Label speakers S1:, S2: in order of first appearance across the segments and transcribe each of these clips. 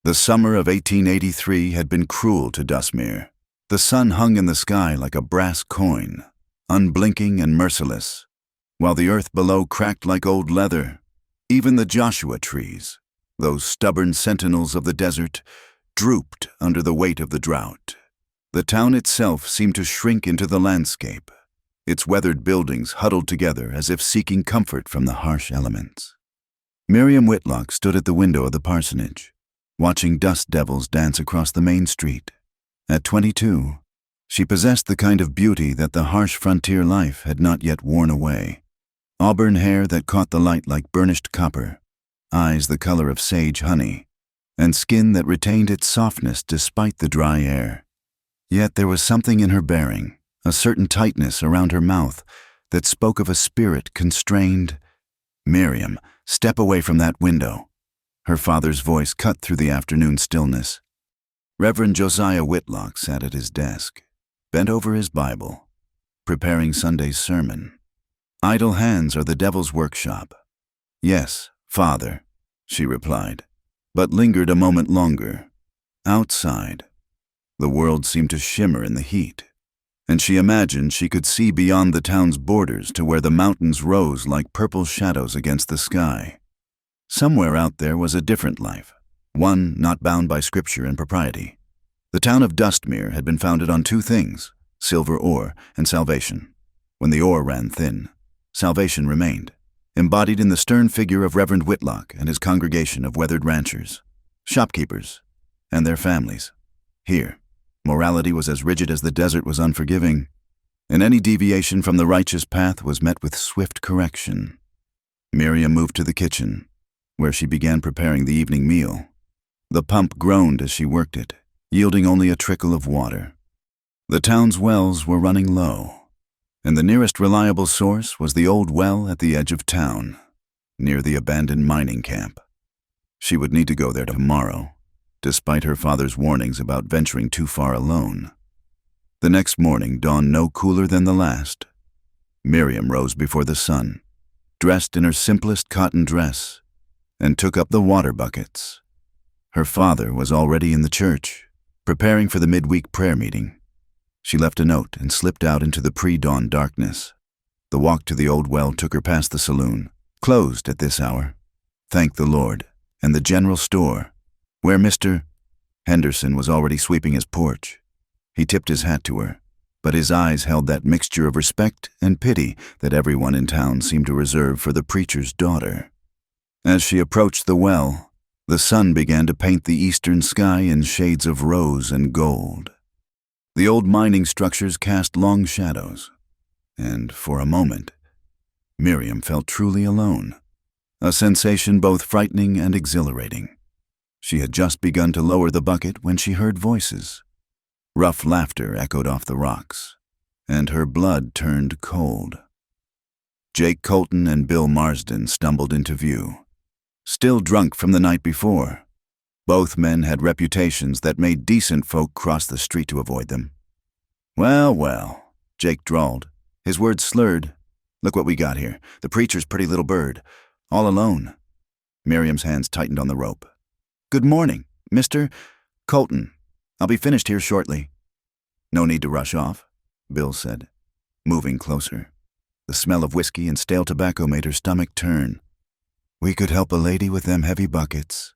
S1: The summer of 1883 had been cruel to Dustmere. The sun hung in the sky like a brass coin, unblinking and merciless, while the earth below cracked like old leather. Even the Joshua trees, those stubborn sentinels of the desert, drooped under the weight of the drought. The town itself seemed to shrink into the landscape, its weathered buildings huddled together as if seeking comfort from the harsh elements. Miriam Whitlock stood at the window of the parsonage, watching dust devils dance across the main street. At 22, she possessed the kind of beauty that the harsh frontier life had not yet worn away. Auburn hair that caught the light like burnished copper, eyes the color of sage honey, and skin that retained its softness despite the dry air. Yet there was something in her bearing, a certain tightness around her mouth that spoke of a spirit constrained. "Miriam, step away from that window." Her father's voice cut through the afternoon stillness. Reverend Josiah Whitlock sat at his desk, bent over his Bible, preparing Sunday's sermon. "Idle hands are the devil's workshop." "Yes, Father," she replied, but lingered a moment longer. Outside, the world seemed to shimmer in the heat, and she imagined she could see beyond the town's borders to where the mountains rose like purple shadows against the sky. Somewhere out there was a different life, one not bound by scripture and propriety. The town of Dustmere had been founded on two things, silver ore and salvation. When the ore ran thin, salvation remained, embodied in the stern figure of Reverend Whitlock and his congregation of weathered ranchers, shopkeepers, and their families. Here, morality was as rigid as the desert was unforgiving, and any deviation from the righteous path was met with swift correction. Miriam moved to the kitchen, where she began preparing the evening meal. The pump groaned as she worked it, yielding only a trickle of water. The town's wells were running low, and the nearest reliable source was the old well at the edge of town, near the abandoned mining camp. She would need to go there tomorrow, despite her father's warnings about venturing too far alone. The next morning dawned no cooler than the last. Miriam rose before the sun, dressed in her simplest cotton dress, and took up the water buckets. Her father was already in the church, preparing for the midweek prayer meeting. She left a note and slipped out into the pre-dawn darkness. The walk to the old well took her past the saloon, closed at this hour, thank the Lord, and the general store, where Mr. Henderson was already sweeping his porch. He tipped his hat to her, but his eyes held that mixture of respect and pity that everyone in town seemed to reserve for the preacher's daughter. As she approached the well, the sun began to paint the eastern sky in shades of rose and gold. The old mining structures cast long shadows, and for a moment, Miriam felt truly alone, a sensation both frightening and exhilarating. She had just begun to lower the bucket when she heard voices. Rough laughter echoed off the rocks, and her blood turned cold. Jake Colton and Bill Marsden stumbled into view, still drunk from the night before. Both men had reputations that made decent folk cross the street to avoid them. "Well, well," Jake drawled, his words slurred. "Look what we got here. The preacher's pretty little bird, all alone." Miriam's hands tightened on the rope. "Good morning, Mr. Colton. I'll be finished here shortly." "No need to rush off," Bill said, moving closer. The smell of whiskey and stale tobacco made her stomach turn. "We could help a lady with them heavy buckets."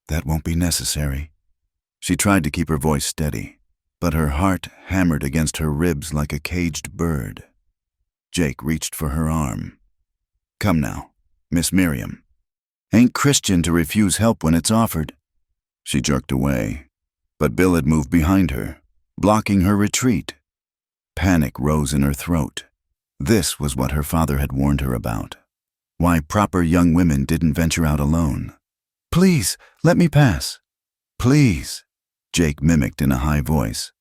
S1: "That won't be necessary." She tried to keep her voice steady, but her heart hammered against her ribs like a caged bird. Jake reached for her arm. "Come now, Miss Miriam. Ain't Christian to refuse help when it's offered." She jerked away, but Bill had moved behind her, blocking her retreat. Panic rose in her throat. This was what her father had warned her about. Why proper young women didn't venture out alone. "Please, let me pass." "Please," Jake mimicked in a high voice.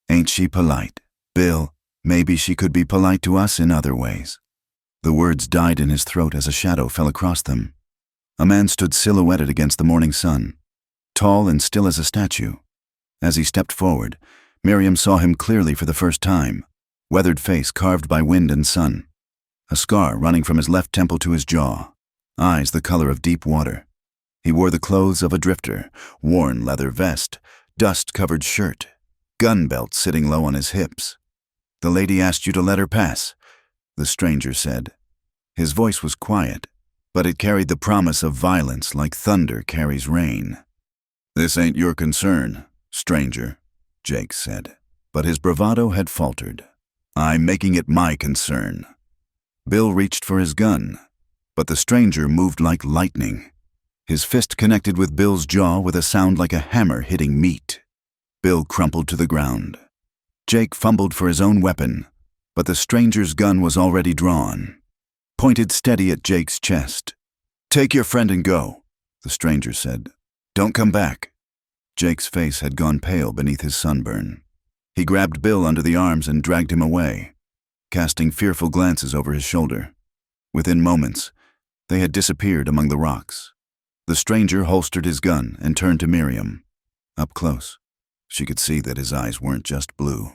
S1: "Ain't she polite? Bill, maybe she could be polite to us in other ways." The words died in his throat as a shadow fell across them. A man stood silhouetted against the morning sun, tall and still as a statue. As he stepped forward, Miriam saw him clearly for the first time, weathered face carved by wind and sun, a scar running from his left temple to his jaw, eyes the color of deep water. He wore the clothes of a drifter, worn leather vest, dust-covered shirt, gun belt sitting low on his hips. "The lady asked you to let her pass," the stranger said. His voice was quiet, but it carried the promise of violence like thunder carries rain. "This ain't your concern, stranger," Jake said, but his bravado had faltered. "I'm making it my concern." Bill reached for his gun, but the stranger moved like lightning. His fist connected with Bill's jaw with a sound like a hammer hitting meat. Bill crumpled to the ground. Jake fumbled for his own weapon, but the stranger's gun was already drawn, pointed steady at Jake's chest. "Take your friend and go," the stranger said. "Don't come back." Jake's face had gone pale beneath his sunburn. He grabbed Bill under the arms and dragged him away, casting fearful glances over his shoulder. Within moments, they had disappeared among the rocks. The stranger holstered his gun and turned to Miriam. Up close, she could see that his eyes weren't just blue.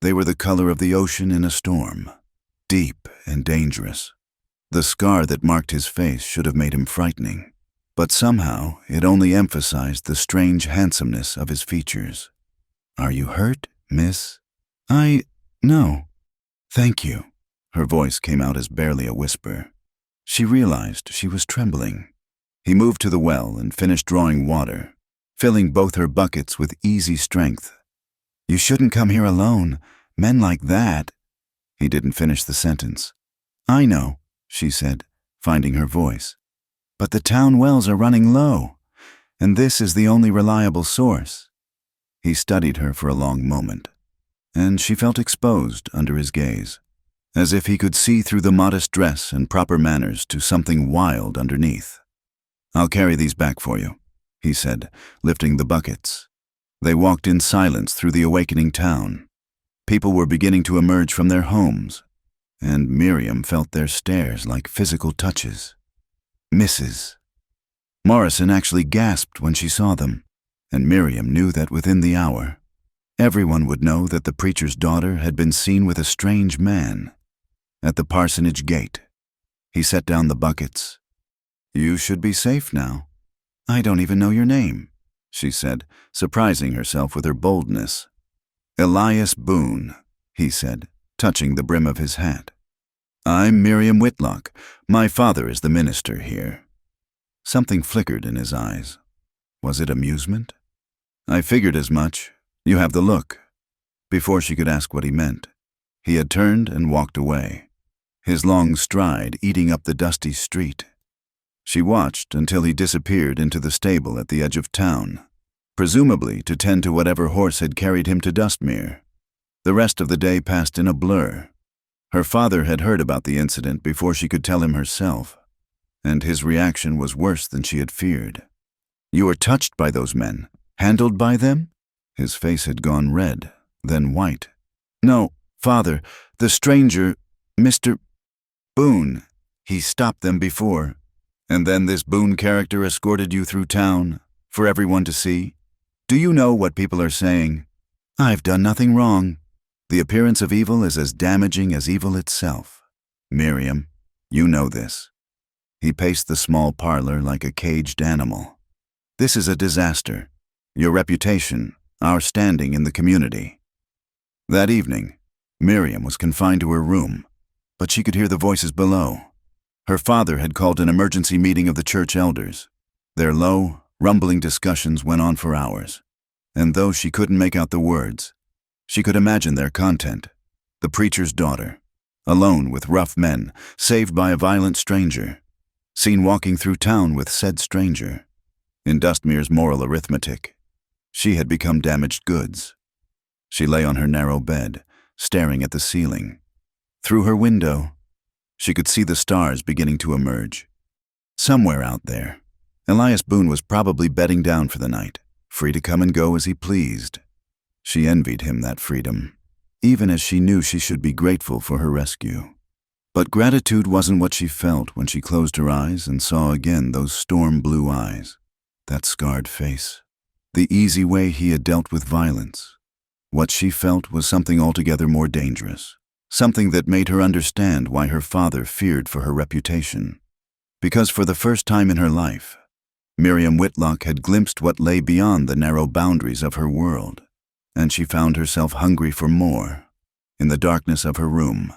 S1: They were the color of the ocean in a storm, deep and dangerous. The scar that marked his face should have made him frightening, but somehow it only emphasized the strange handsomeness of his features. "Are you hurt, miss?" No. "Thank you." Her voice came out as barely a whisper. She realized she was trembling. He moved to the well and finished drawing water, filling both her buckets with easy strength. "You shouldn't come here alone. Men like that—" He didn't finish the sentence. "I know," she said, finding her voice. "But the town wells are running low, and this is the only reliable source." He studied her for a long moment, and she felt exposed under his gaze, as if he could see through the modest dress and proper manners to something wild underneath. "I'll carry these back for you," he said, lifting the buckets. They walked in silence through the awakening town. People were beginning to emerge from their homes, and Miriam felt their stares like physical touches. Mrs. Morrison actually gasped when she saw them, and Miriam knew that within the hour, everyone would know that the preacher's daughter had been seen with a strange man at the parsonage gate. He set down the buckets. "You should be safe now." "I don't even know your name," she said, surprising herself with her boldness. "Elias Boone," he said, touching the brim of his hat. "I'm Miriam Whitlock. My father is the minister here." Something flickered in his eyes. Was it amusement? "I figured as much. You have the look." Before she could ask what he meant, he had turned and walked away, his long stride eating up the dusty street. She watched until he disappeared into the stable at the edge of town, presumably to tend to whatever horse had carried him to Dustmere. The rest of the day passed in a blur. Her father had heard about the incident before she could tell him herself, and his reaction was worse than she had feared. "You were touched by those men? Handled by them?" His face had gone red, then white. "No, father, the stranger, Mr. Boone. He stopped them before. And then this Boone character escorted you through town, for everyone to see? Do you know what people are saying? I've done nothing wrong. The appearance of evil is as damaging as evil itself. Miriam, you know this." He paced the small parlor like a caged animal. "This is a disaster. Your reputation, our standing in the community." That evening, Miriam was confined to her room, but she could hear the voices below. Her father had called an emergency meeting of the church elders. Their low, rumbling discussions went on for hours, and though she couldn't make out the words, she could imagine their content. The preacher's daughter, alone with rough men, saved by a violent stranger, seen walking through town with said stranger. In Dustmere's moral arithmetic, she had become damaged goods. She lay on her narrow bed, staring at the ceiling. Through her window, she could see the stars beginning to emerge. Somewhere out there, Elias Boone was probably bedding down for the night, free to come and go as he pleased. She envied him that freedom, even as she knew she should be grateful for her rescue. But gratitude wasn't what she felt when she closed her eyes and saw again those storm-blue eyes, that scarred face, the easy way he had dealt with violence. What she felt was something altogether more dangerous, something that made her understand why her father feared for her reputation. Because for the first time in her life, Miriam Whitlock had glimpsed what lay beyond the narrow boundaries of her world, and she found herself hungry for more. In the darkness of her room,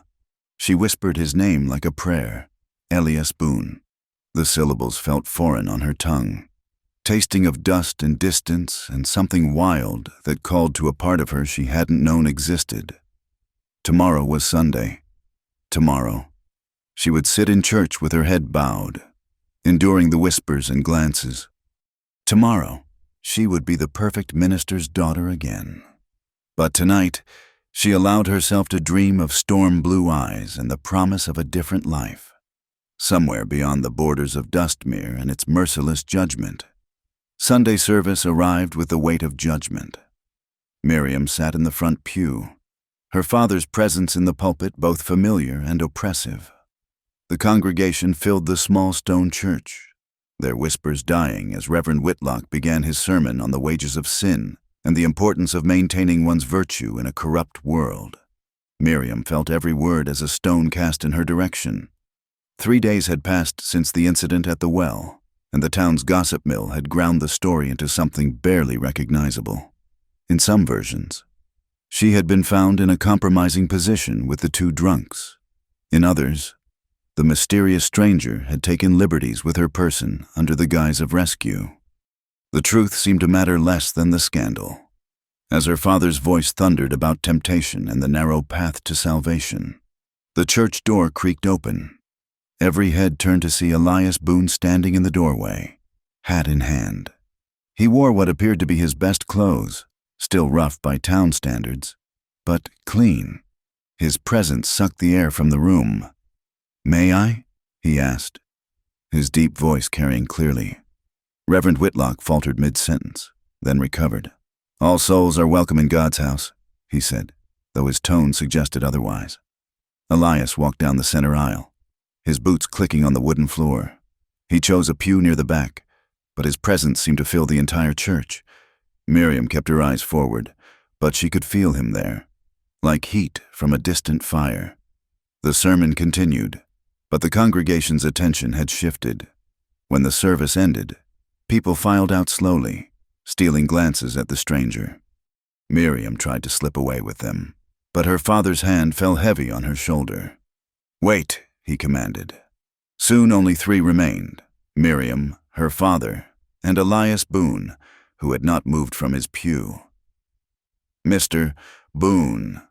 S1: she whispered his name like a prayer, Elias Boone. The syllables felt foreign on her tongue, tasting of dust and distance and something wild that called to a part of her she hadn't known existed. Tomorrow was Sunday. Tomorrow, she would sit in church with her head bowed, enduring the whispers and glances. Tomorrow, she would be the perfect minister's daughter again. But tonight, she allowed herself to dream of storm-blue eyes and the promise of a different life, somewhere beyond the borders of Dustmere and its merciless judgment. Sunday service arrived with the weight of judgment. Miriam sat in the front pew, her father's presence in the pulpit both familiar and oppressive. The congregation filled the small stone church, their whispers dying as Reverend Whitlock began his sermon on the wages of sin and the importance of maintaining one's virtue in a corrupt world. Miriam felt every word as a stone cast in her direction. 3 days had passed since the incident at the well, and the town's gossip mill had ground the story into something barely recognizable. In some versions, she had been found in a compromising position with the 2 drunks. In others, the mysterious stranger had taken liberties with her person under the guise of rescue. The truth seemed to matter less than the scandal, as her father's voice thundered about temptation and the narrow path to salvation. The church door creaked open. Every head turned to see Elias Boone standing in the doorway, hat in hand. He wore what appeared to be his best clothes, still rough by town standards, but clean. His presence sucked the air from the room. "May I?" he asked, his deep voice carrying clearly. Reverend Whitlock faltered mid-sentence, then recovered. "All souls are welcome in God's house," he said, though his tone suggested otherwise. Elias walked down the center aisle, his boots clicking on the wooden floor. He chose a pew near the back, but his presence seemed to fill the entire church. Miriam kept her eyes forward, but she could feel him there, like heat from a distant fire. The sermon continued, but the congregation's attention had shifted. When the service ended, people filed out slowly, stealing glances at the stranger. Miriam tried to slip away with them, but her father's hand fell heavy on her shoulder. "Wait," he commanded. Soon only 3 remained: Miriam, her father, and Elias Boone, who had not moved from his pew. "Mr. Boone,"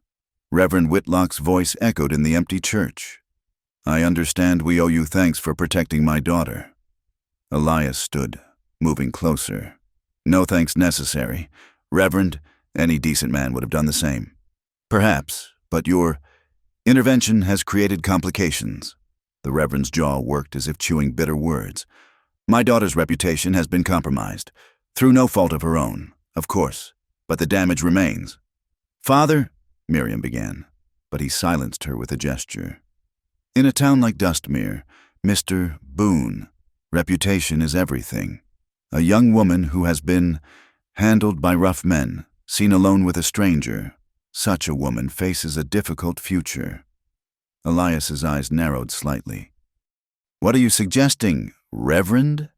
S1: Reverend Whitlock's voice echoed in the empty church. "I understand we owe you thanks for protecting my daughter." Elias stood, moving closer. "No thanks necessary. Reverend, any decent man would have done the same. Perhaps, but your intervention has created complications." The Reverend's jaw worked as if chewing bitter words. "My daughter's reputation has been compromised, through no fault of her own, of course, but the damage remains." "Father," Miriam began, but he silenced her with a gesture. "In a town like Dustmere, Mr. Boone, reputation is everything. A young woman who has been handled by rough men, seen alone with a stranger, such a woman faces a difficult future." Elias's eyes narrowed slightly. "What are you suggesting, Reverend?"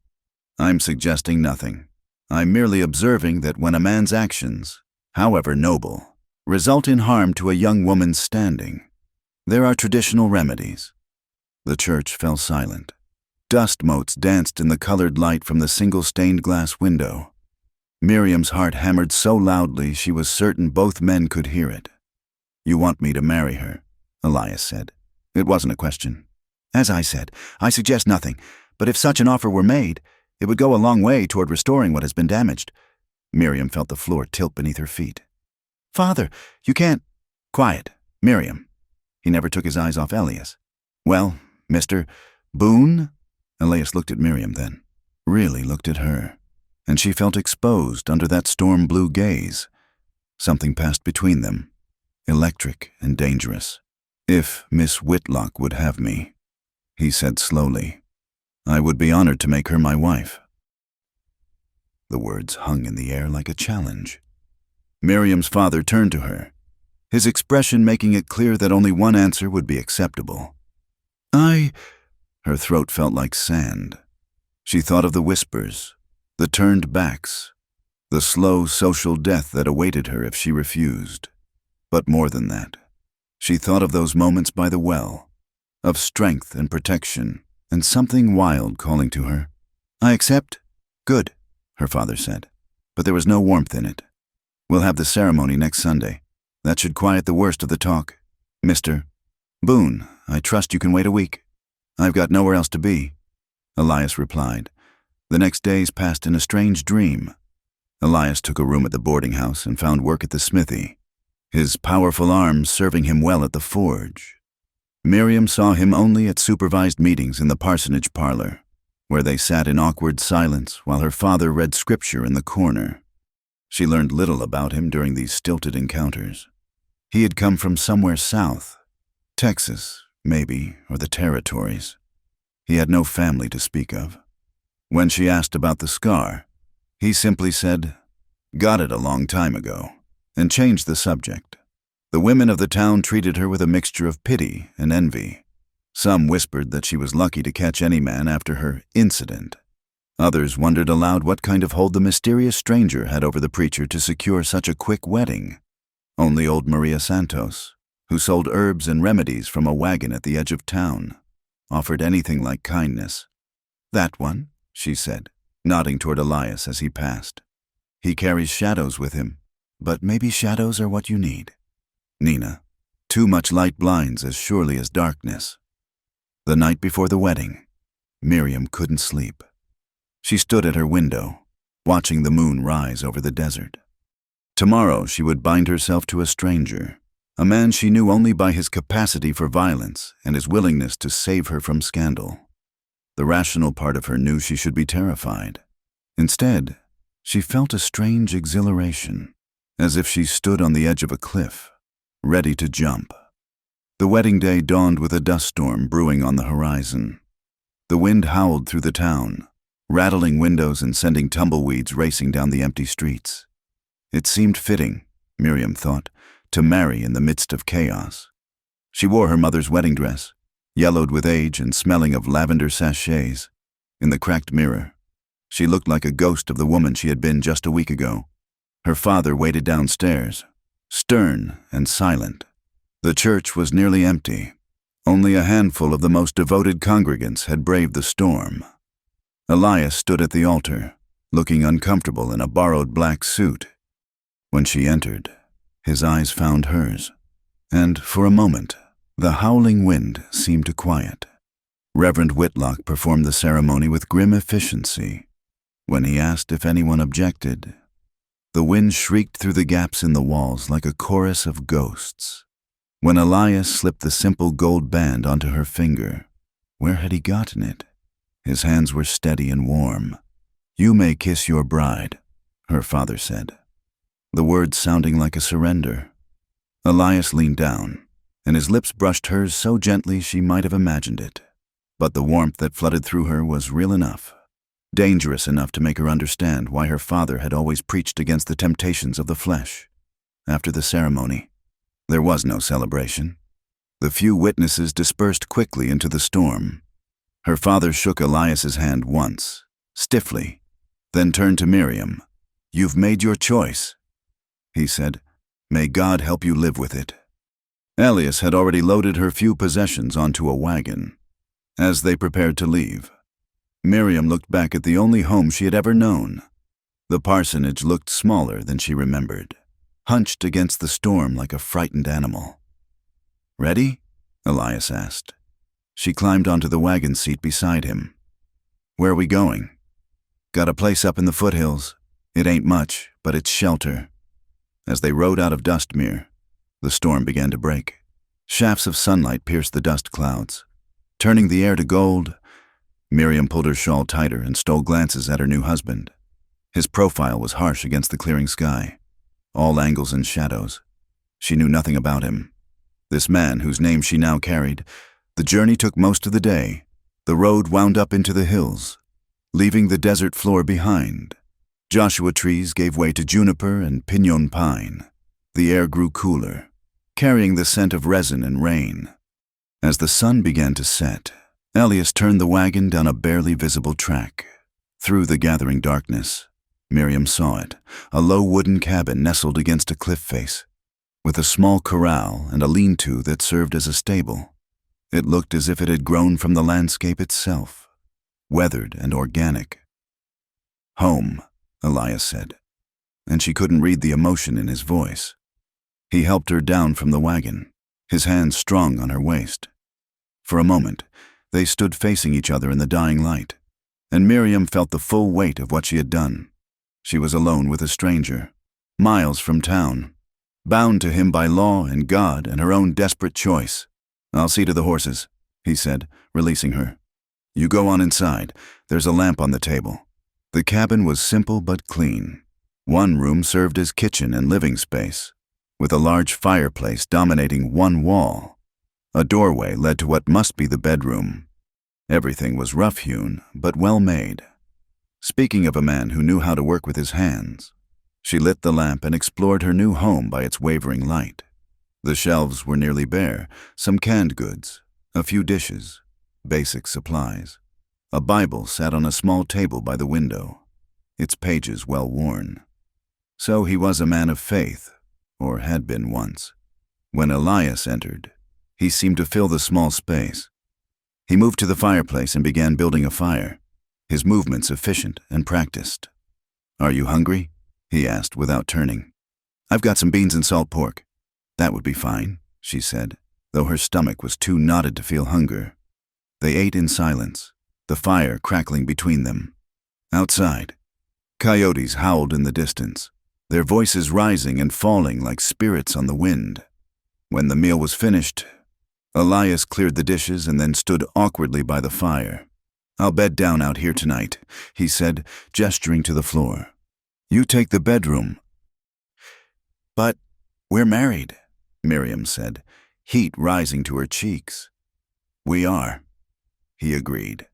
S1: "I'm suggesting nothing. I'm merely observing that when a man's actions, however noble, result in harm to a young woman's standing, there are traditional remedies." The church fell silent. Dust motes danced in the colored light from the single stained glass window. Miriam's heart hammered so loudly she was certain both men could hear it. "You want me to marry her," Elias said. It wasn't a question. "As I said, I suggest nothing, but if such an offer were made, it would go a long way toward restoring what has been damaged." Miriam felt the floor tilt beneath her feet. "Father, you can't—" "Quiet, Miriam." He never took his eyes off Elias. "Well, Mr. Boone?" Elias looked at Miriam then, really looked at her, and she felt exposed under that storm-blue gaze. Something passed between them, electric and dangerous. "If Miss Whitlock would have me," he said slowly, "I would be honored to make her my wife." The words hung in the air like a challenge. Miriam's father turned to her, his expression making it clear that only one answer would be acceptable. Her throat felt like sand. She thought of the whispers, the turned backs, the slow social death that awaited her if she refused. But more than that, she thought of those moments by the well, of strength and protection, and something wild calling to her. "I accept." "Good," her father said, but there was no warmth in it. "We'll have the ceremony next Sunday. That should quiet the worst of the talk. Mr. Boone, I trust you can wait a week." "I've got nowhere else to be," Elias replied. The next days passed in a strange dream. Elias took a room at the boarding house and found work at the smithy, his powerful arms serving him well at the forge. Miriam saw him only at supervised meetings in the parsonage parlor, where they sat in awkward silence while her father read scripture in the corner. She learned little about him during these stilted encounters. He had come from somewhere south, Texas, maybe, or the territories. He had no family to speak of. When she asked about the scar, he simply said, "Got it a long time ago," and changed the subject. The women of the town treated her with a mixture of pity and envy. Some whispered that she was lucky to catch any man after her incident. Others wondered aloud what kind of hold the mysterious stranger had over the preacher to secure such a quick wedding. Only old Maria Santos, who sold herbs and remedies from a wagon at the edge of town, offered anything like kindness. "That one," she said, nodding toward Elias as he passed. "He carries shadows with him, but maybe shadows are what you need." Nina, too much light blinds as surely as darkness. The night before the wedding, Miriam couldn't sleep. She stood at her window, watching the moon rise over the desert. Tomorrow she would bind herself to a stranger, a man she knew only by his capacity for violence and his willingness to save her from scandal. The rational part of her knew she should be terrified. Instead, she felt a strange exhilaration, as if she stood on the edge of a cliff, ready to jump. The wedding day dawned with a dust storm brewing on the horizon. The wind howled through the town, rattling windows and sending tumbleweeds racing down the empty streets. It seemed fitting, Miriam thought, to marry in the midst of chaos. She wore her mother's wedding dress, yellowed with age and smelling of lavender sachets. In the cracked mirror, she looked like a ghost of the woman she had been just a week ago. Her father waited downstairs, stern and silent. The church was nearly empty. Only a handful of the most devoted congregants had braved the storm. Elias stood at the altar, looking uncomfortable in a borrowed black suit. When she entered, his eyes found hers, and for a moment, the howling wind seemed to quiet. Reverend Whitlock performed the ceremony with grim efficiency. When he asked if anyone objected, the wind shrieked through the gaps in the walls like a chorus of ghosts. When Elias slipped the simple gold band onto her finger, where had he gotten it? His hands were steady and warm. "You may kiss your bride," her father said, the words sounding like a surrender. Elias leaned down, and his lips brushed hers so gently she might have imagined it. But the warmth that flooded through her was real enough, dangerous enough to make her understand why her father had always preached against the temptations of the flesh. After the ceremony, there was no celebration. The few witnesses dispersed quickly into the storm. Her father shook Elias's hand once, stiffly, then turned to Miriam. "You've made your choice," he said. "May God help you live with it." Elias had already loaded her few possessions onto a wagon. As they prepared to leave, Miriam looked back at the only home she had ever known. The parsonage looked smaller than she remembered, hunched against the storm like a frightened animal. "Ready?" Elias asked. She climbed onto the wagon seat beside him. "Where are we going?" "Got a place up in the foothills. It ain't much, but it's shelter." As they rode out of Dustmere, the storm began to break. Shafts of sunlight pierced the dust clouds, turning the air to gold. Miriam pulled her shawl tighter and stole glances at her new husband. His profile was harsh against the clearing sky, all angles and shadows. She knew nothing about him. This man, whose name she now carried. The journey took most of the day. The road wound up into the hills, leaving the desert floor behind. Joshua trees gave way to juniper and pinon pine. The air grew cooler, carrying the scent of resin and rain. As the sun began to set, Elias turned the wagon down a barely visible track. Through the gathering darkness, Miriam saw it, a low wooden cabin nestled against a cliff face, with a small corral and a lean-to that served as a stable. It looked as if it had grown from the landscape itself, weathered and organic. "Home," Elias said, and she couldn't read the emotion in his voice. He helped her down from the wagon, his hands strong on her waist. For a moment, they stood facing each other in the dying light, and Miriam felt the full weight of what she had done. She was alone with a stranger, miles from town, bound to him by law and God and her own desperate choice. "I'll see to the horses," he said, releasing her. "You go on inside. There's a lamp on the table." The cabin was simple but clean. One room served as kitchen and living space, with a large fireplace dominating one wall. A doorway led to what must be the bedroom. Everything was rough-hewn, but well-made. Speaking of a man who knew how to work with his hands, she lit the lamp and explored her new home by its wavering light. The shelves were nearly bare, some canned goods, a few dishes, basic supplies. A Bible sat on a small table by the window, its pages well worn. So he was a man of faith, or had been once. When Elias entered, he seemed to fill the small space. He moved to the fireplace and began building a fire, his movements efficient and practiced. "Are you hungry?" he asked without turning. "I've got some beans and salt pork." "That would be fine," she said, though her stomach was too knotted to feel hunger. They ate in silence, the fire crackling between them. Outside, coyotes howled in the distance, their voices rising and falling like spirits on the wind. When the meal was finished, Elias cleared the dishes and then stood awkwardly by the fire. "I'll bed down out here tonight," he said, gesturing to the floor. "You take the bedroom." "But we're married," Miriam said, heat rising to her cheeks. "We are," he agreed.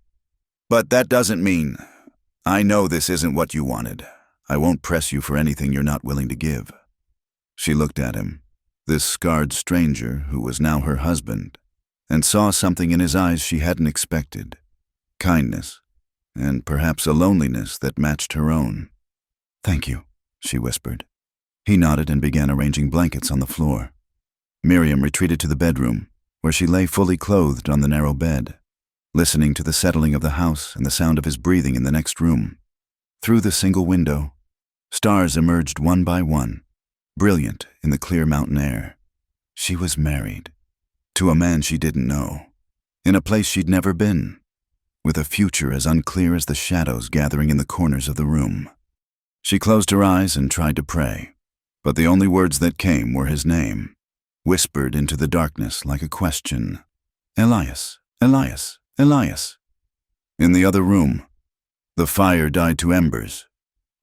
S1: "But that doesn't mean... I know this isn't what you wanted. I won't press you for anything you're not willing to give." She looked at him, this scarred stranger who was now her husband, and saw something in his eyes she hadn't expected. Kindness, and perhaps a loneliness that matched her own. "Thank you," she whispered. He nodded and began arranging blankets on the floor. Miriam retreated to the bedroom, where she lay fully clothed on the narrow bed, listening to the settling of the house and the sound of his breathing in the next room. Through the single window, stars emerged one by one, brilliant in the clear mountain air. She was married, to a man she didn't know, in a place she'd never been, with a future as unclear as the shadows gathering in the corners of the room. She closed her eyes and tried to pray, but the only words that came were his name, whispered into the darkness like a question. "Elias, Elias, Elias." In the other room, the fire died to embers,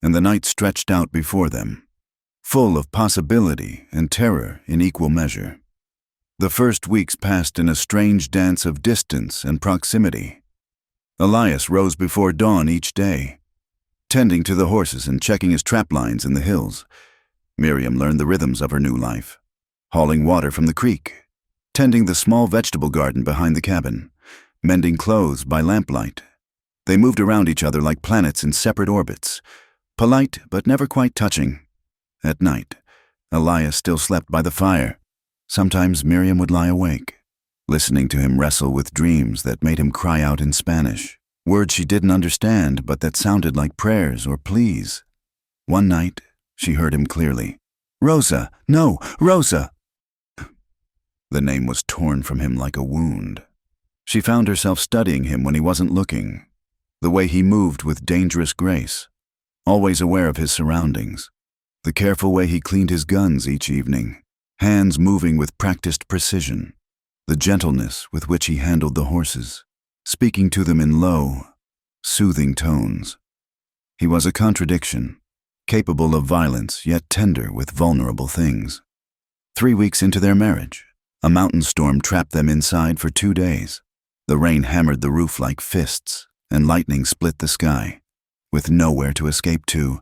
S1: and the night stretched out before them, full of possibility and terror in equal measure. The first weeks passed in a strange dance of distance and proximity. Elias rose before dawn each day, tending to the horses and checking his trap lines in the hills. Miriam learned the rhythms of her new life, hauling water from the creek, tending the small vegetable garden behind the cabin, mending clothes by lamplight. They moved around each other like planets in separate orbits, polite but never quite touching. At night, Elias still slept by the fire. Sometimes Miriam would lie awake, listening to him wrestle with dreams that made him cry out in Spanish, words she didn't understand but that sounded like prayers or pleas. One night, she heard him clearly. "Rosa! No, Rosa!" The name was torn from him like a wound. She found herself studying him when he wasn't looking, the way he moved with dangerous grace, always aware of his surroundings, the careful way he cleaned his guns each evening, hands moving with practiced precision, the gentleness with which he handled the horses, speaking to them in low, soothing tones. He was a contradiction, capable of violence yet tender with vulnerable things. 3 weeks into their marriage, a mountain storm trapped them inside for 2 days. The rain hammered the roof like fists, and lightning split the sky. With nowhere to escape to,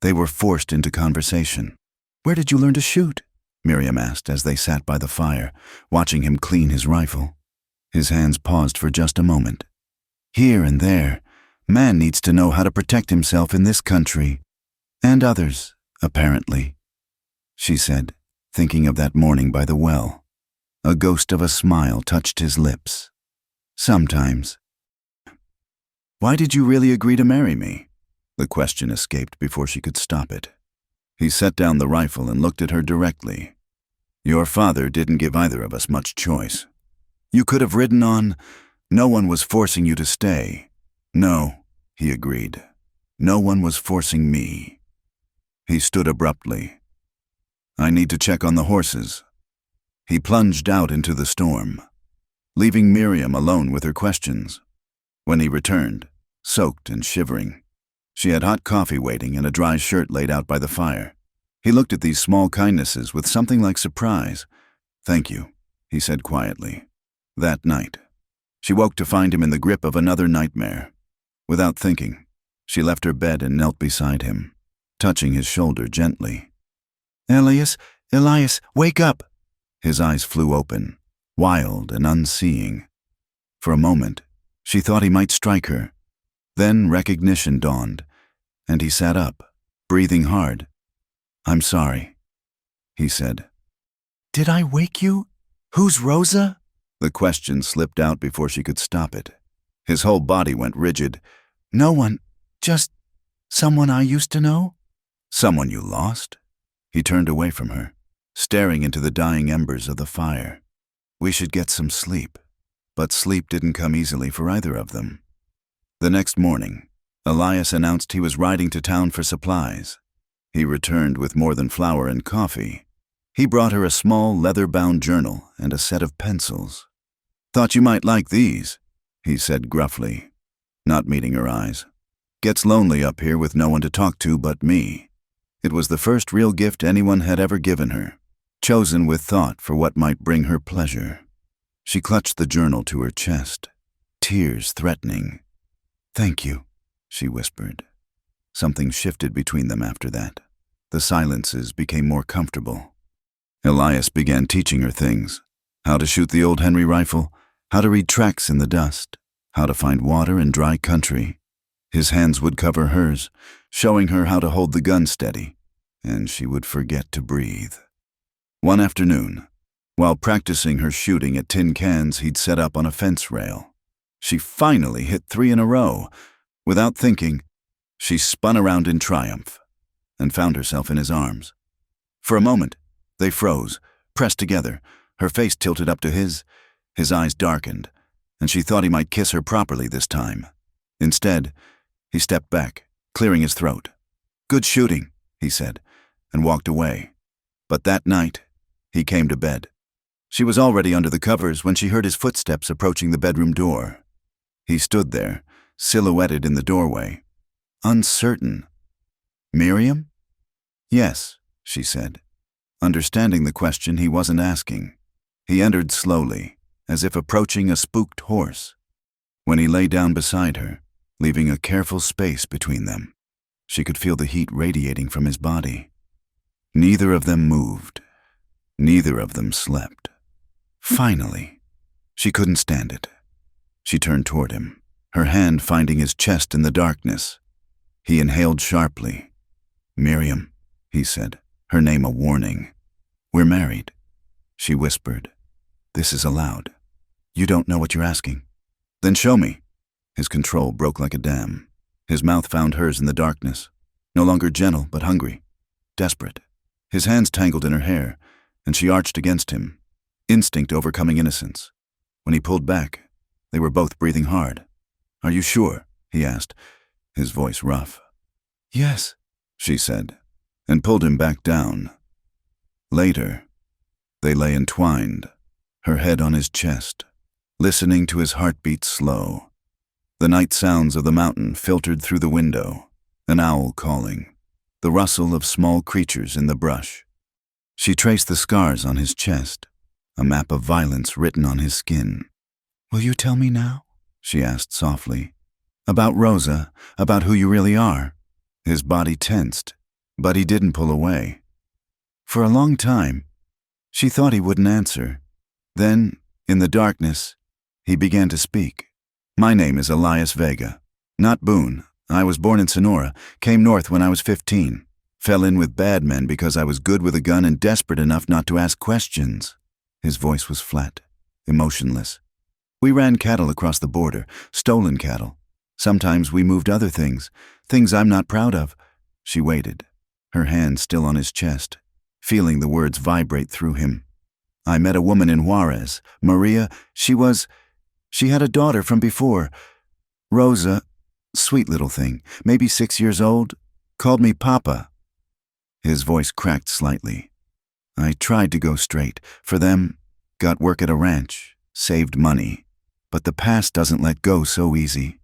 S1: they were forced into conversation. "Where did you learn to shoot?" Miriam asked as they sat by the fire, watching him clean his rifle. His hands paused for just a moment. Here and there, Man needs to know how to protect himself in this country. And others, apparently," she said, thinking of that morning by the well. A ghost of a smile touched his lips. "Sometimes." "Why did you really agree to marry me?" The question escaped before she could stop it. He set down the rifle and looked at her directly. "Your father didn't give either of us much choice. You could have ridden on. No one was forcing you to stay." "No," he agreed. "No one was forcing me." He stood abruptly. "I need to check on the horses." He plunged out into the storm, leaving Miriam alone with her questions. When he returned, soaked and shivering, she had hot coffee waiting and a dry shirt laid out by the fire. He looked at these small kindnesses with something like surprise. "Thank you," he said quietly. That night, she woke to find him in the grip of another nightmare. Without thinking, she left her bed and knelt beside him, touching his shoulder gently. Elias, wake up!" His eyes flew open, wild and unseeing. For a moment, she thought he might strike her. Then recognition dawned, and he sat up, breathing hard. "I'm sorry," he said. "Did I wake you? Who's Rosa?" The question slipped out before she could stop it. His whole body went rigid. "No one, just someone I used to know." "Someone you lost?" He turned away from her, staring into the dying embers of the fire. "We should get some sleep." But sleep didn't come easily for either of them. The next morning, Elias announced he was riding to town for supplies. He returned with more than flour and coffee. He brought her a small leather-bound journal and a set of pencils. "Thought you might like these," he said gruffly, not meeting her eyes. "Gets lonely up here with no one to talk to but me." It was the first real gift anyone had ever given her, chosen with thought for what might bring her pleasure. She clutched the journal to her chest, tears threatening. "Thank you," she whispered. Something shifted between them after that. The silences became more comfortable. Elias began teaching her things: how to shoot the old Henry rifle, how to read tracks in the dust, how to find water in dry country. His hands would cover hers, showing her how to hold the gun steady, and she would forget to breathe. One afternoon, while practicing her shooting at tin cans he'd set up on a fence rail, she finally hit 3 in a row. Without thinking, she spun around in triumph and found herself in his arms. For a moment, they froze, pressed together, her face tilted up to his eyes darkened, and she thought he might kiss her properly this time. Instead, he stepped back, clearing his throat. "Good shooting," he said, and walked away. But that night, he came to bed. She was already under the covers when she heard his footsteps approaching the bedroom door. He stood there, silhouetted in the doorway, uncertain. "Miriam?" "Yes," she said, understanding the question he wasn't asking. He entered slowly, as if approaching a spooked horse. When he lay down beside her, leaving a careful space between them, she could feel the heat radiating from his body. Neither of them moved. Neither of them slept. Finally, she couldn't stand it. She turned toward him, her hand finding his chest in the darkness. He inhaled sharply. "Miriam," he said, her name a warning. "We're married," she whispered. "This is allowed. You don't know what you're asking." "Then show me." His control broke like a dam. His mouth found hers in the darkness, no longer gentle but hungry, desperate. His hands tangled in her hair, and she arched against him, instinct overcoming innocence. When he pulled back, they were both breathing hard. "Are you sure?" he asked, his voice rough. "Yes," she said, and pulled him back down. Later, they lay entwined, her head on his chest, listening to his heartbeat slow. The night sounds of the mountain filtered through the window, an owl calling, the rustle of small creatures in the brush. She traced the scars on his chest, a map of violence written on his skin. "Will you tell me now?" she asked softly. "About Rosa, about who you really are." His body tensed, but he didn't pull away. For a long time, she thought he wouldn't answer. Then, in the darkness, he began to speak. "My name is Elias Vega. Not Boone. I was born in Sonora, came north when I was 15. Fell in with bad men because I was good with a gun and desperate enough not to ask questions. His voice was flat, emotionless. We ran cattle across the border, stolen cattle. Sometimes we moved other things I'm not proud of. She waited, her hand still on his chest, feeling the words vibrate through him. I met a woman in Juarez, Maria. She had a daughter from before. Rosa, sweet little thing, maybe 6 years old, called me Papa. His voice cracked slightly. I tried to go straight. For them, got work at a ranch, saved money. But the past doesn't let go so easy.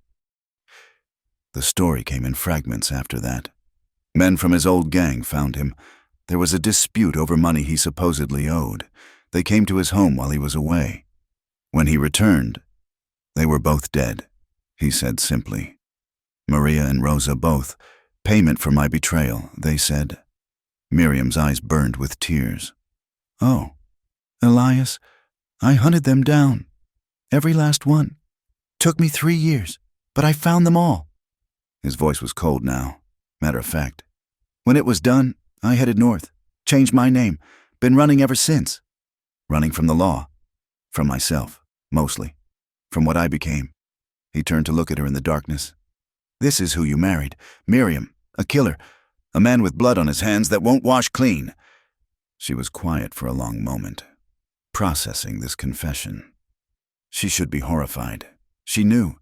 S1: The story came in fragments after that. Men from his old gang found him. There was a dispute over money he supposedly owed. They came to his home while he was away. When he returned, they were both dead, he said simply. Maria and Rosa both. Payment for my betrayal, they said. Miriam's eyes burned with tears. Oh, Elias, I hunted them down. Every last one. Took me 3 years, but I found them all. His voice was cold now, matter of fact. When it was done, I headed north, changed my name, been running ever since. Running from the law. From myself, mostly. From what I became. He turned to look at her in the darkness. This is who you married. Miriam, a killer. A man with blood on his hands that won't wash clean. She was quiet for a long moment, processing this confession. She should be horrified. She knew.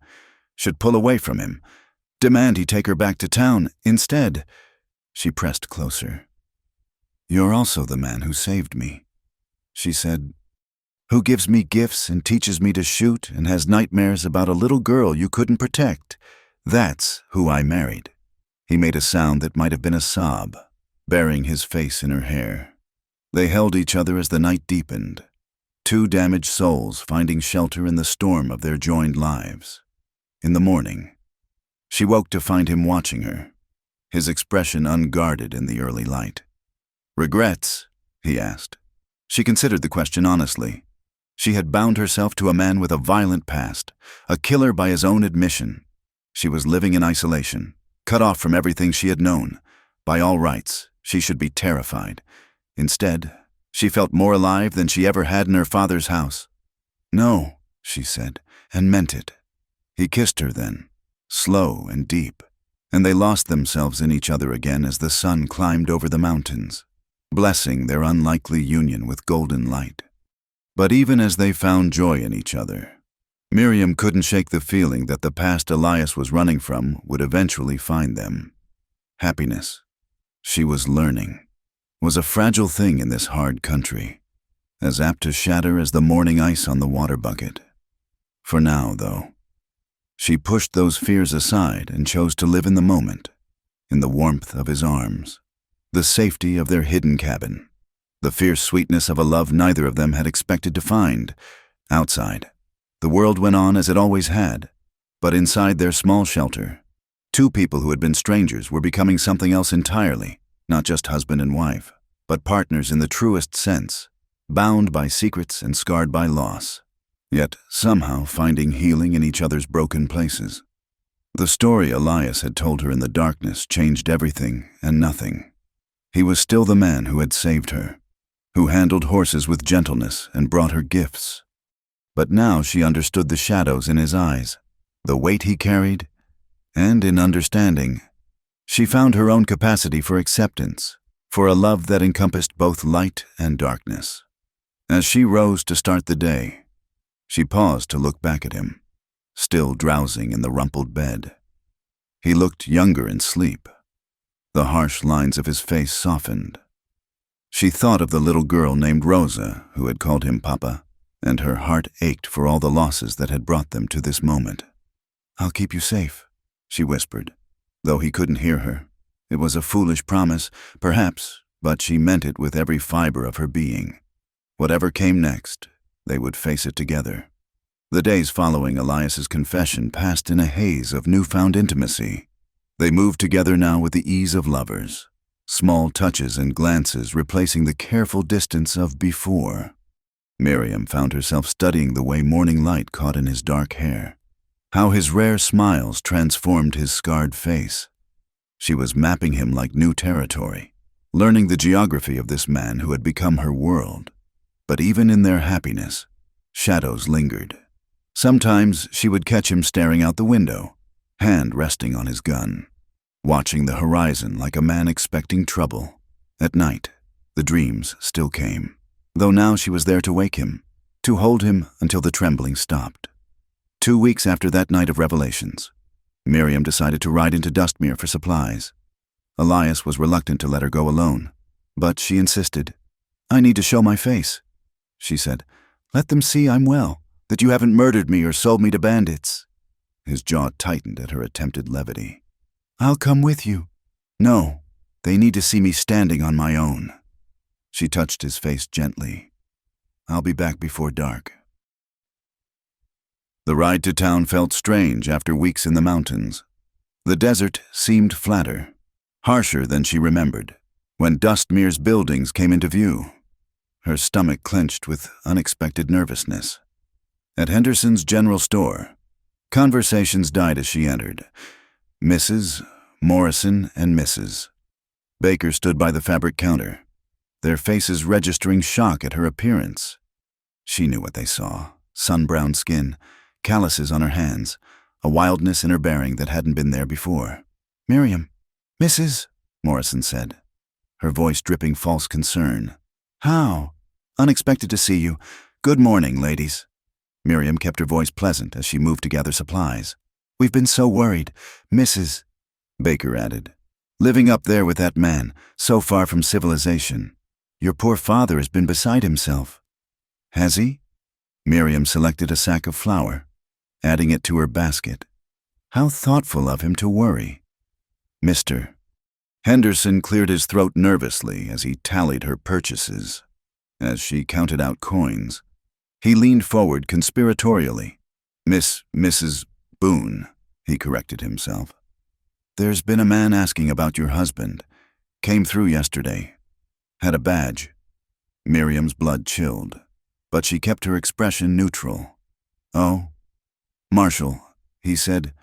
S1: Should pull away from him. Demand he take her back to town. Instead, she pressed closer. You're also the man who saved me, she said. Who gives me gifts and teaches me to shoot and has nightmares about a little girl you couldn't protect. That's who I married. He made a sound that might have been a sob, burying his face in her hair. They held each other as the night deepened. Two damaged souls finding shelter in the storm of their joined lives. In the morning, she woke to find him watching her, his expression unguarded in the early light. Regrets? He asked. She considered the question honestly. She had bound herself to a man with a violent past, a killer by his own admission. She was living in isolation, cut off from everything she had known. By all rights, she should be terrified. Instead, she felt more alive than she ever had in her father's house. No, she said, and meant it. He kissed her then, slow and deep, and they lost themselves in each other again as the sun climbed over the mountains, blessing their unlikely union with golden light. But even as they found joy in each other, Miriam couldn't shake the feeling that the past Elias was running from would eventually find them. Happiness, she was learning, was a fragile thing in this hard country, as apt to shatter as the morning ice on the water bucket. For now, though, she pushed those fears aside and chose to live in the moment, in the warmth of his arms, the safety of their hidden cabin, the fierce sweetness of a love neither of them had expected to find. Outside, the world went on as it always had, but inside their small shelter, two people who had been strangers were becoming something else entirely, not just husband and wife, but partners in the truest sense, bound by secrets and scarred by loss, yet somehow finding healing in each other's broken places. The story Elias had told her in the darkness changed everything and nothing. He was still the man who had saved her, who handled horses with gentleness and brought her gifts. But now she understood the shadows in his eyes, the weight he carried, and in understanding, she found her own capacity for acceptance, for a love that encompassed both light and darkness. As she rose to start the day, she paused to look back at him, still drowsing in the rumpled bed. He looked younger in sleep. The harsh lines of his face softened. She thought of the little girl named Rosa who had called him Papa, and her heart ached for all the losses that had brought them to this moment. I'll keep you safe, she whispered, though he couldn't hear her. It was a foolish promise, perhaps, but she meant it with every fiber of her being. Whatever came next, they would face it together. The days following Elias's confession passed in a haze of newfound intimacy. They moved together now with the ease of lovers, small touches and glances replacing the careful distance of before. Miriam found herself studying the way morning light caught in his dark hair, How his rare smiles transformed his scarred face. She was mapping him like new territory, learning the geography of this man who had become her world. But even in their happiness, shadows lingered. Sometimes she would catch him staring out the window, hand resting on his gun, watching the horizon like a man expecting trouble. At night, the dreams still came, though now she was there to wake him, to hold him until the trembling stopped. 2 weeks after that night of revelations, Miriam decided to ride into Dustmere for supplies. Elias was reluctant to let her go alone, but she insisted. "I need to show my face," she said. "Let them see I'm well, that you haven't murdered me or sold me to bandits." His jaw tightened at her attempted levity. "I'll come with you." "No, they need to see me standing on my own." She touched his face gently. "I'll be back before dark." The ride to town felt strange after weeks in the mountains. The desert seemed flatter, harsher than she remembered. When Dustmere's buildings came into view, her stomach clenched with unexpected nervousness. At Henderson's general store, conversations died as she entered. Mrs., Morrison, and Mrs. Baker stood by the fabric counter, their faces registering shock at her appearance. She knew what they saw: sun-browned skin, calluses on her hands, a wildness in her bearing that hadn't been there before. "Miriam." "Mrs." Morrison said, her voice dripping false concern. "How? Unexpected to see you. Good morning, ladies." Miriam kept her voice pleasant as she moved to gather supplies. "We've been so worried, Mrs." Baker added, "Living up there with that man, so far from civilization. Your poor father has been beside himself." "Has he?" Miriam selected a sack of flour, adding it to her basket. How thoughtful of him to worry. "Mr." Henderson cleared his throat nervously as he tallied her purchases. As she counted out coins, he leaned forward conspiratorially. Mrs. Boone," he corrected himself. "There's been a man asking about your husband. Came through yesterday. Had a badge." Miriam's blood chilled, but she kept her expression neutral. "Oh, Marshall," he said,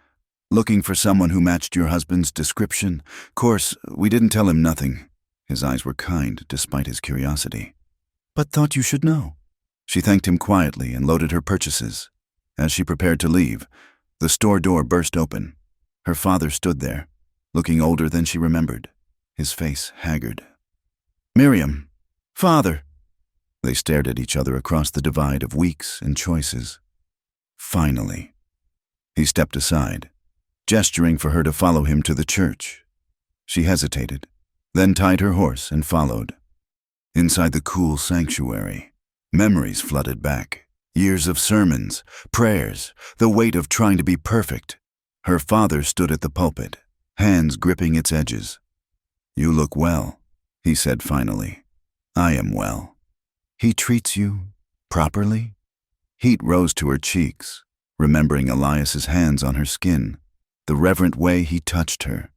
S1: "looking for someone who matched your husband's description. Course, we didn't tell him nothing." His eyes were kind, despite his curiosity. "But thought you should know." She thanked him quietly and loaded her purchases. As she prepared to leave, the store door burst open. Her father stood there, looking older than she remembered, his face haggard. "Miriam! Father!" They stared at each other across the divide of weeks and choices. Finally, he stepped aside, gesturing for her to follow him to the church. She hesitated, then tied her horse and followed. Inside the cool sanctuary, memories flooded back. Years of sermons, prayers, the weight of trying to be perfect. Her father stood at the pulpit, hands gripping its edges. "You look well," he said finally. "I am well." "He treats you properly?" Heat rose to her cheeks, remembering Elias's hands on her skin, the reverent way he touched her.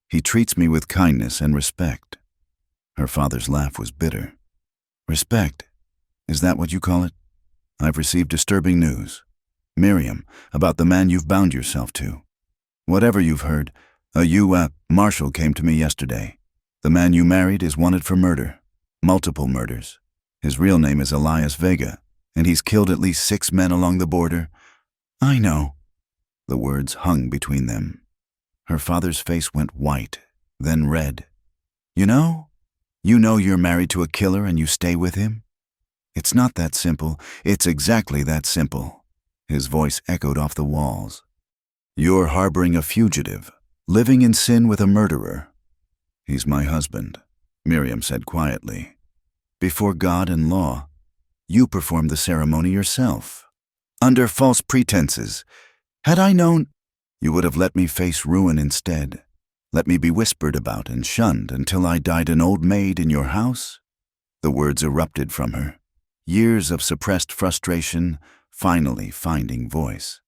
S1: "He treats me with kindness and respect." Her father's laugh was bitter. "Respect? Is that what you call it? I've received disturbing news. Miriam, about the man you've bound yourself to. Whatever you've heard, Marshall came to me yesterday. The man you married is wanted for murder. Multiple murders. His real name is Elias Vega, and he's killed at least 6 men along the border." "I know." The words hung between them. Her father's face went white, then red. You know you're married to a killer and you stay with him? It's not that simple. It's exactly that simple." His voice echoed off the walls. "You're harboring a fugitive, living in sin with a murderer." "He's my husband," Miriam said quietly. "Before God and law, you performed the ceremony yourself, under false pretenses. Had I known, you would have let me face ruin instead. Let me be whispered about and shunned until I died an old maid in your house?" The words erupted from her, years of suppressed frustration finally finding voice.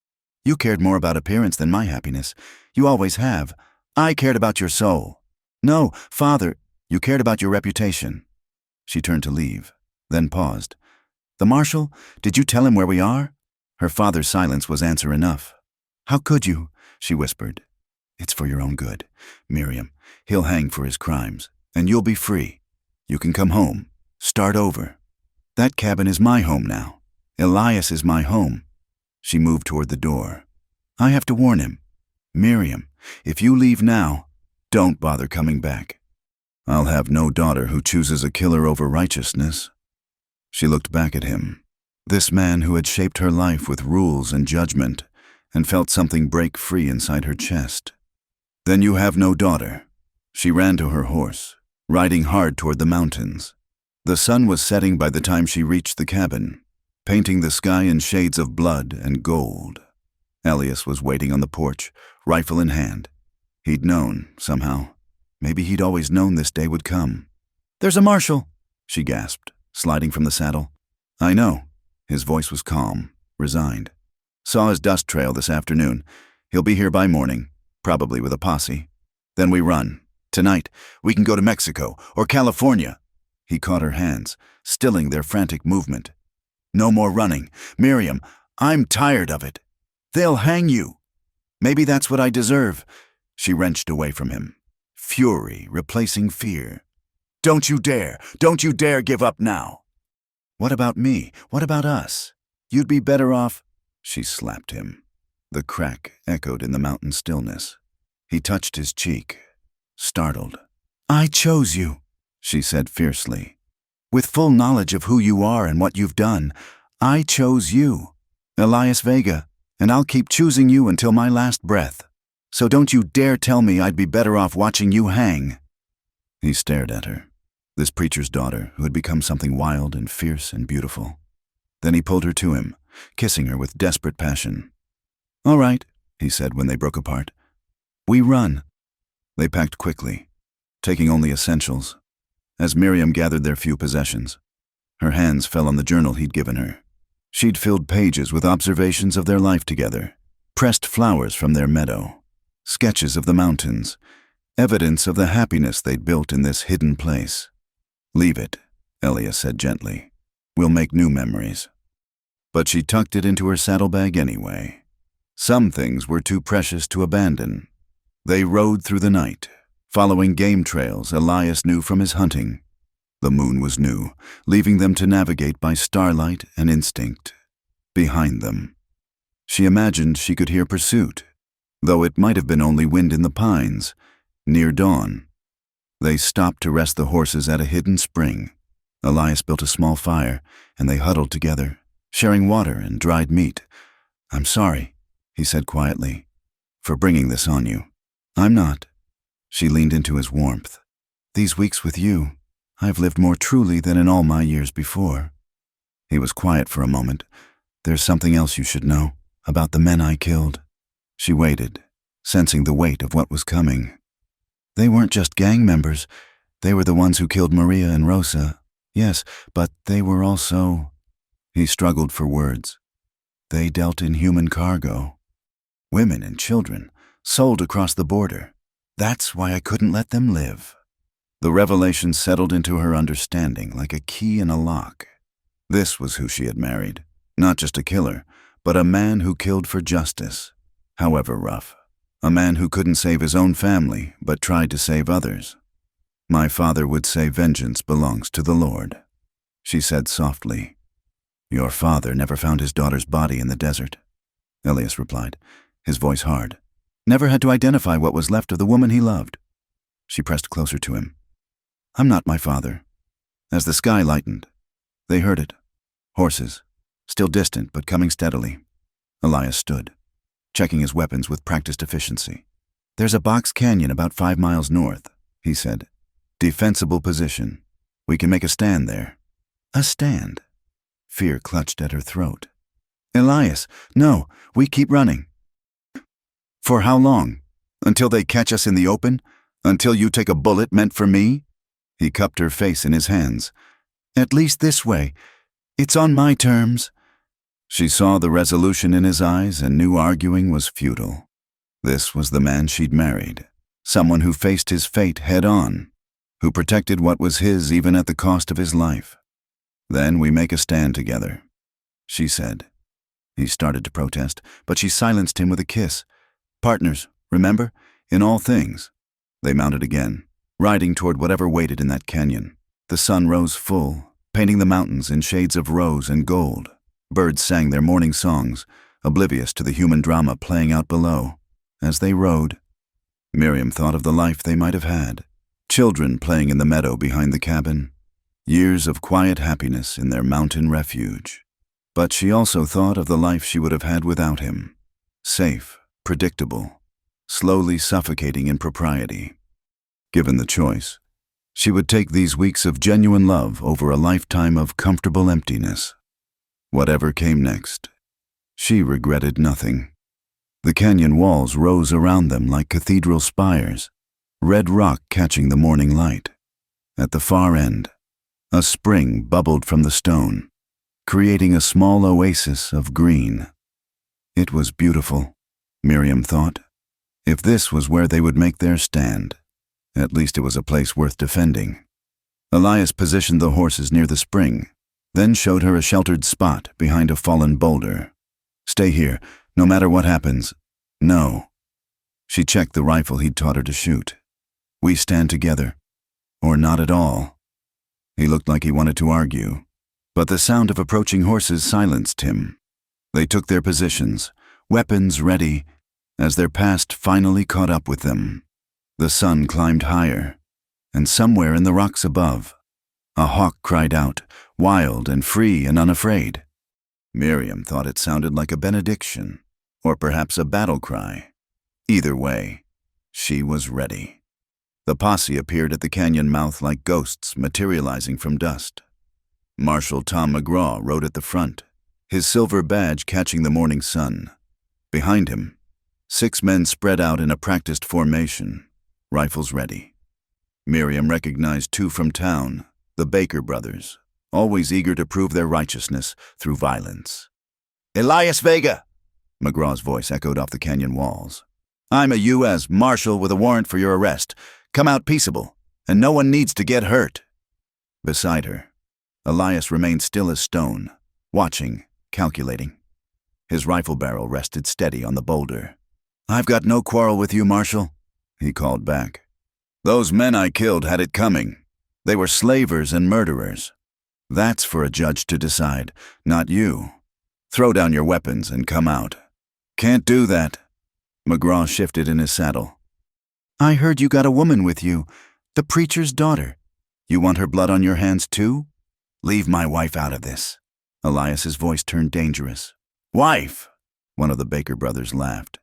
S1: "You cared more about appearance than my happiness. You always have. I cared about your soul." "No, Father, you cared about your reputation." She turned to leave, then paused. "The marshal, did you tell him where we are?" Her father's silence was answer enough. How could you? She whispered. It's for your own good, Miriam. He'll hang for his crimes, and you'll be free. You can come home. Start over. That cabin is my home now. Elias is my home. She moved toward the door. I have to warn him. Miriam, if you leave now, don't bother coming back. I'll have no daughter who chooses a killer over righteousness. She looked back at him. This man who had shaped her life with rules and judgment, and felt something break free inside her chest. Then you have no daughter. She ran to her horse, riding hard toward the mountains. The sun was setting by the time she reached the cabin, painting the sky in shades of blood and gold. Elias was waiting on the porch, rifle in hand. He'd known, somehow. Maybe he'd always known this day would come. There's a marshal, she gasped, sliding from the saddle. I know. His voice was calm, resigned. Saw his dust trail this afternoon. He'll be here by morning, probably with a posse. Then we run. Tonight, we can go to Mexico or California. He caught her hands, stilling their frantic movement. No more running. Miriam, I'm tired of it. They'll hang you. Maybe that's what I deserve. She wrenched away from him. Fury replacing fear. Don't you dare give up now. What about me? What about us? You'd be better off. She slapped him. The crack echoed in the mountain stillness. He touched his cheek, startled. I chose you, she said fiercely. With full knowledge of who you are and what you've done, I chose you, Elias Vega, and I'll keep choosing you until my last breath. So don't you dare tell me I'd be better off watching you hang. He stared at her, this preacher's daughter who had become something wild and fierce and beautiful. Then he pulled her to him, kissing her with desperate passion. All right, he said when they broke apart. We run. They packed quickly, taking only essentials. As Miriam gathered their few possessions, her hands fell on the journal he'd given her. She'd filled pages with observations of their life together, pressed flowers from their meadow, sketches of the mountains, evidence of the happiness they'd built in this hidden place. Leave it, Elias said gently. We'll make new memories. But she tucked it into her saddlebag anyway. Some things were too precious to abandon. They rode through the night, following game trails Elias knew from his hunting. The moon was new, leaving them to navigate by starlight and instinct. Behind them, she imagined she could hear pursuit, though it might have been only wind in the pines. Near dawn, they stopped to rest the horses at a hidden spring. Elias built a small fire, and they huddled together, sharing water and dried meat. I'm sorry, he said quietly, for bringing this on you. I'm not. She leaned into his warmth. These weeks with you, I've lived more truly than in all my years before. He was quiet for a moment. There's something else you should know about the men I killed. She waited, sensing the weight of what was coming. They weren't just gang members. They were the ones who killed Maria and Rosa. Yes, but they were also... He struggled for words. They dealt in human cargo. Women and children, sold across the border. That's why I couldn't let them live. The revelation settled into her understanding like a key in a lock. This was who she had married. Not just a killer, but a man who killed for justice, however rough. A man who couldn't save his own family, but tried to save others. My father would say vengeance belongs to the Lord, she said softly. Your father never found his daughter's body in the desert, Elias replied, his voice hard. Never had to identify what was left of the woman he loved. She pressed closer to him. I'm not my father. As the sky lightened, they heard it. Horses, still distant but coming steadily. Elias stood, checking his weapons with practiced efficiency. There's a box canyon about 5 miles north, he said. Defensible position. We can make a stand there. A stand? Fear clutched at her throat. Elias, no, we keep running. For how long? Until they catch us in the open? Until you take a bullet meant for me? He cupped her face in his hands. At least this way. It's on my terms. She saw the resolution in his eyes and knew arguing was futile. This was the man she'd married. Someone who faced his fate head-on, who protected what was his even at the cost of his life. Then we make a stand together, she said. He started to protest, but she silenced him with a kiss. Partners, remember? In all things. They mounted again, riding toward whatever waited in that canyon. The sun rose full, painting the mountains in shades of rose and gold. Birds sang their morning songs, oblivious to the human drama playing out below. As they rode, Miriam thought of the life they might have had. Children playing in the meadow behind the cabin. Years of quiet happiness in their mountain refuge. But she also thought of the life she would have had without him. Safe, predictable, slowly suffocating in propriety. Given the choice, she would take these weeks of genuine love over a lifetime of comfortable emptiness. Whatever came next, she regretted nothing. The canyon walls rose around them like cathedral spires, red rock catching the morning light. At the far end, a spring bubbled from the stone, creating a small oasis of green. It was beautiful, Miriam thought. If this was where they would make their stand, at least it was a place worth defending. Elias positioned the horses near the spring, then showed her a sheltered spot behind a fallen boulder. Stay here, no matter what happens. No. She checked the rifle he'd taught her to shoot. We stand together. Or not at all. He looked like he wanted to argue, but the sound of approaching horses silenced him. They took their positions, weapons ready, as their past finally caught up with them. The sun climbed higher, and somewhere in the rocks above, a hawk cried out, wild and free and unafraid. Miriam thought it sounded like a benediction, or perhaps a battle cry. Either way, she was ready. The posse appeared at the canyon mouth like ghosts materializing from dust. Marshal Tom McGraw rode at the front, his silver badge catching the morning sun. Behind him, 6 men spread out in a practiced formation, rifles ready. Miriam recognized 2 from town, the Baker brothers, always eager to prove their righteousness through violence. "Elias Vega!" McGraw's voice echoed off the canyon walls. "I'm a U.S. Marshal with a warrant for your arrest. Come out peaceable, and no one needs to get hurt." Beside her, Elias remained still as stone, watching, calculating. His rifle barrel rested steady on the boulder. "I've got no quarrel with you, Marshal," he called back. "Those men I killed had it coming. They were slavers and murderers. That's for a judge to decide, not you. Throw down your weapons and come out." "Can't do that." McGraw shifted in his saddle. "I heard you got a woman with you, the preacher's daughter. You want her blood on your hands too? Leave my wife out of this." Elias's voice turned dangerous. "Wife?" One of the Baker brothers laughed.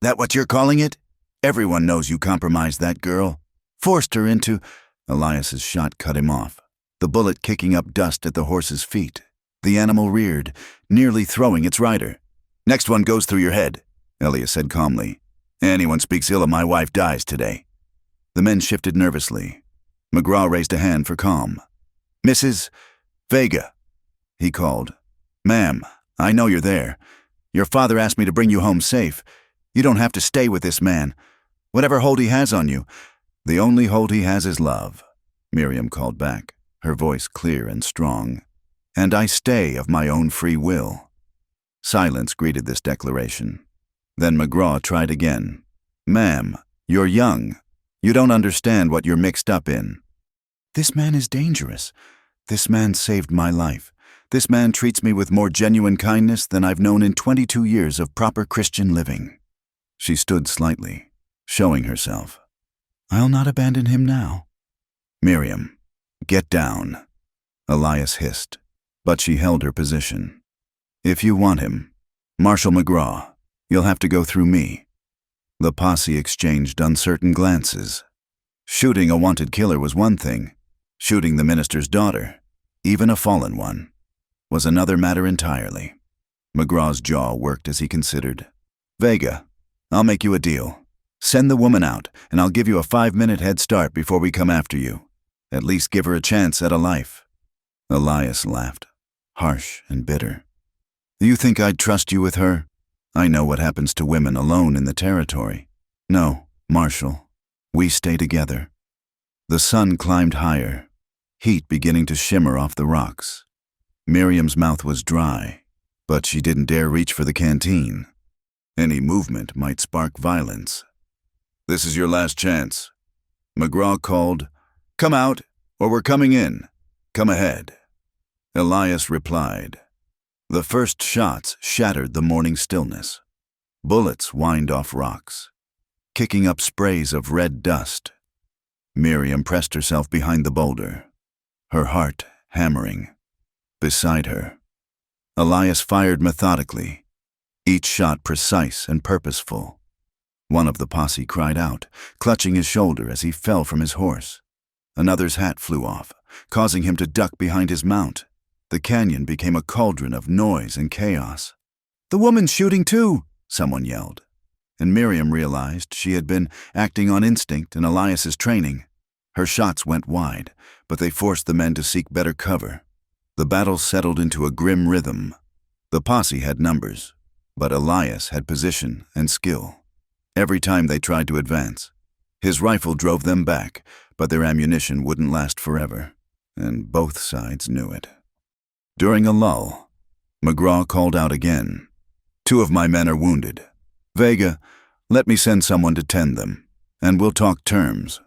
S1: "That what you're calling it? Everyone knows you compromised that girl. Forced her into—" Elias's shot cut him off, the bullet kicking up dust at the horse's feet. The animal reared, nearly throwing its rider. "Next one goes through your head," Elias said calmly. "Anyone speaks ill of my wife dies today." The men shifted nervously. McGraw raised a hand for calm. "Mrs. Vega," he called. "Ma'am, I know you're there. Your father asked me to bring you home safe. You don't have to stay with this man. Whatever hold he has on you—" "The only hold he has is love," Miriam called back, her voice clear and strong. "And I stay of my own free will." Silence greeted this declaration. Then McGraw tried again. "Ma'am, you're young. You don't understand what you're mixed up in." "This man is dangerous. This man saved my life. This man treats me with more genuine kindness than I've known in 22 years of proper Christian living." She stood slightly, showing herself. "I'll not abandon him now." "Miriam, get down," Elias hissed, but she held her position. "If you want him, Marshal McGraw, you'll have to go through me." The posse exchanged uncertain glances. Shooting a wanted killer was one thing. Shooting the minister's daughter, even a fallen one, was another matter entirely. McGraw's jaw worked as he considered. "Vega, I'll make you a deal. Send the woman out, and I'll give you a 5-minute head start before we come after you. At least give her a chance at a life." Elias laughed, harsh and bitter. "You think I'd trust you with her? I know what happens to women alone in the territory. No, Marshal, we stay together." The sun climbed higher, heat beginning to shimmer off the rocks. Miriam's mouth was dry, but she didn't dare reach for the canteen. Any movement might spark violence. "This is your last chance." McGraw called, "Come out, or we're coming in. Come ahead." Elias replied. The first shots shattered the morning stillness. Bullets whined off rocks, kicking up sprays of red dust. Miriam pressed herself behind the boulder, her heart hammering. Beside her, Elias fired methodically, each shot precise and purposeful. One of the posse cried out, clutching his shoulder as he fell from his horse. Another's hat flew off, causing him to duck behind his mount. The canyon became a cauldron of noise and chaos. "The woman's shooting too!" someone yelled. And Miriam realized she had been acting on instinct and Elias's training. Her shots went wide, but they forced the men to seek better cover. The battle settled into a grim rhythm. The posse had numbers, but Elias had position and skill. Every time they tried to advance, his rifle drove them back, but their ammunition wouldn't last forever, and both sides knew it. During a lull, McGraw called out again. "2 of my men are wounded. Vega, let me send someone to tend them, and we'll talk terms."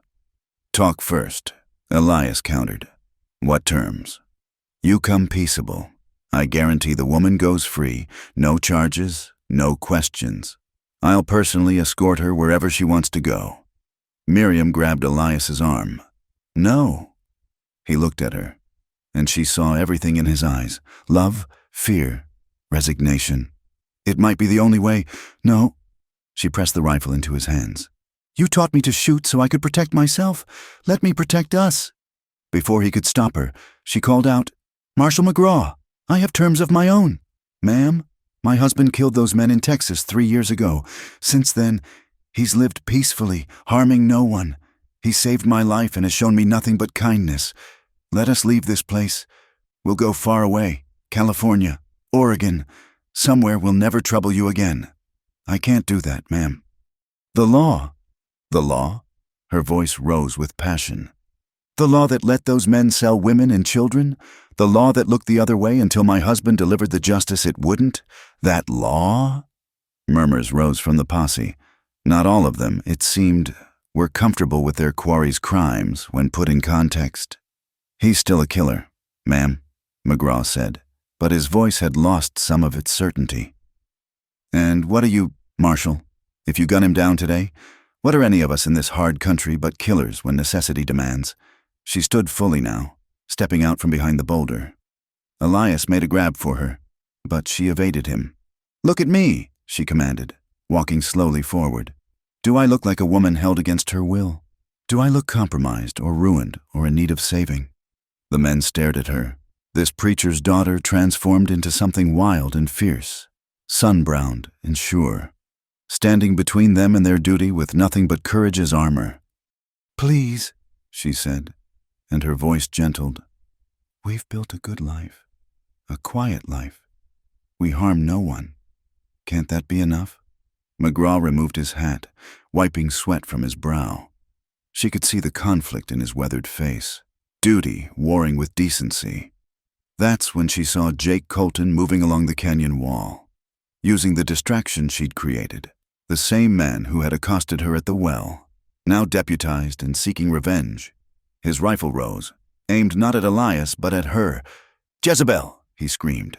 S1: "Talk first," Elias countered. "What terms?" "You come peaceable. I guarantee the woman goes free, no charges, no questions. I'll personally escort her wherever she wants to go." Miriam grabbed Elias's arm. "No." He looked at her, and she saw everything in his eyes: love, fear, resignation. "It might be the only way." "No." She pressed the rifle into his hands. "You taught me to shoot so I could protect myself. Let me protect us." Before he could stop her, she called out, "Marshal McGraw, I have terms of my own." "Ma'am, my husband killed those men in Texas 3 years ago. Since then, he's lived peacefully, harming no one. He saved my life and has shown me nothing but kindness. Let us leave this place. We'll go far away, California, Oregon, somewhere we'll never trouble you again." "I can't do that, ma'am." "The law." "The law?" Her voice rose with passion. "The law that let those men sell women and children? The law that looked the other way until my husband delivered the justice it wouldn't? That law?" Murmurs rose from the posse. Not all of them, it seemed, were comfortable with their quarry's crimes when put in context. "He's still a killer, ma'am," McGraw said, but his voice had lost some of its certainty. "And what are you, Marshal? If you gun him down today, what are any of us in this hard country but killers when necessity demands?" She stood fully now, stepping out from behind the boulder. Elias made a grab for her, but she evaded him. "Look at me," she commanded, walking slowly forward. "Do I look like a woman held against her will? Do I look compromised or ruined or in need of saving?" The men stared at her. This preacher's daughter transformed into something wild and fierce, sun-browned and sure, standing between them and their duty with nothing but courage as armor. "Please," she said, and her voice gentled. "We've built a good life, a quiet life. We harm no one. Can't that be enough?" McGraw removed his hat, wiping sweat from his brow. She could see the conflict in his weathered face, duty warring with decency. That's when she saw Jake Colton moving along the canyon wall, using the distraction she'd created. The same man who had accosted her at the well, now deputized and seeking revenge. His rifle rose, aimed not at Elias but at her. "Jezebel!" he screamed.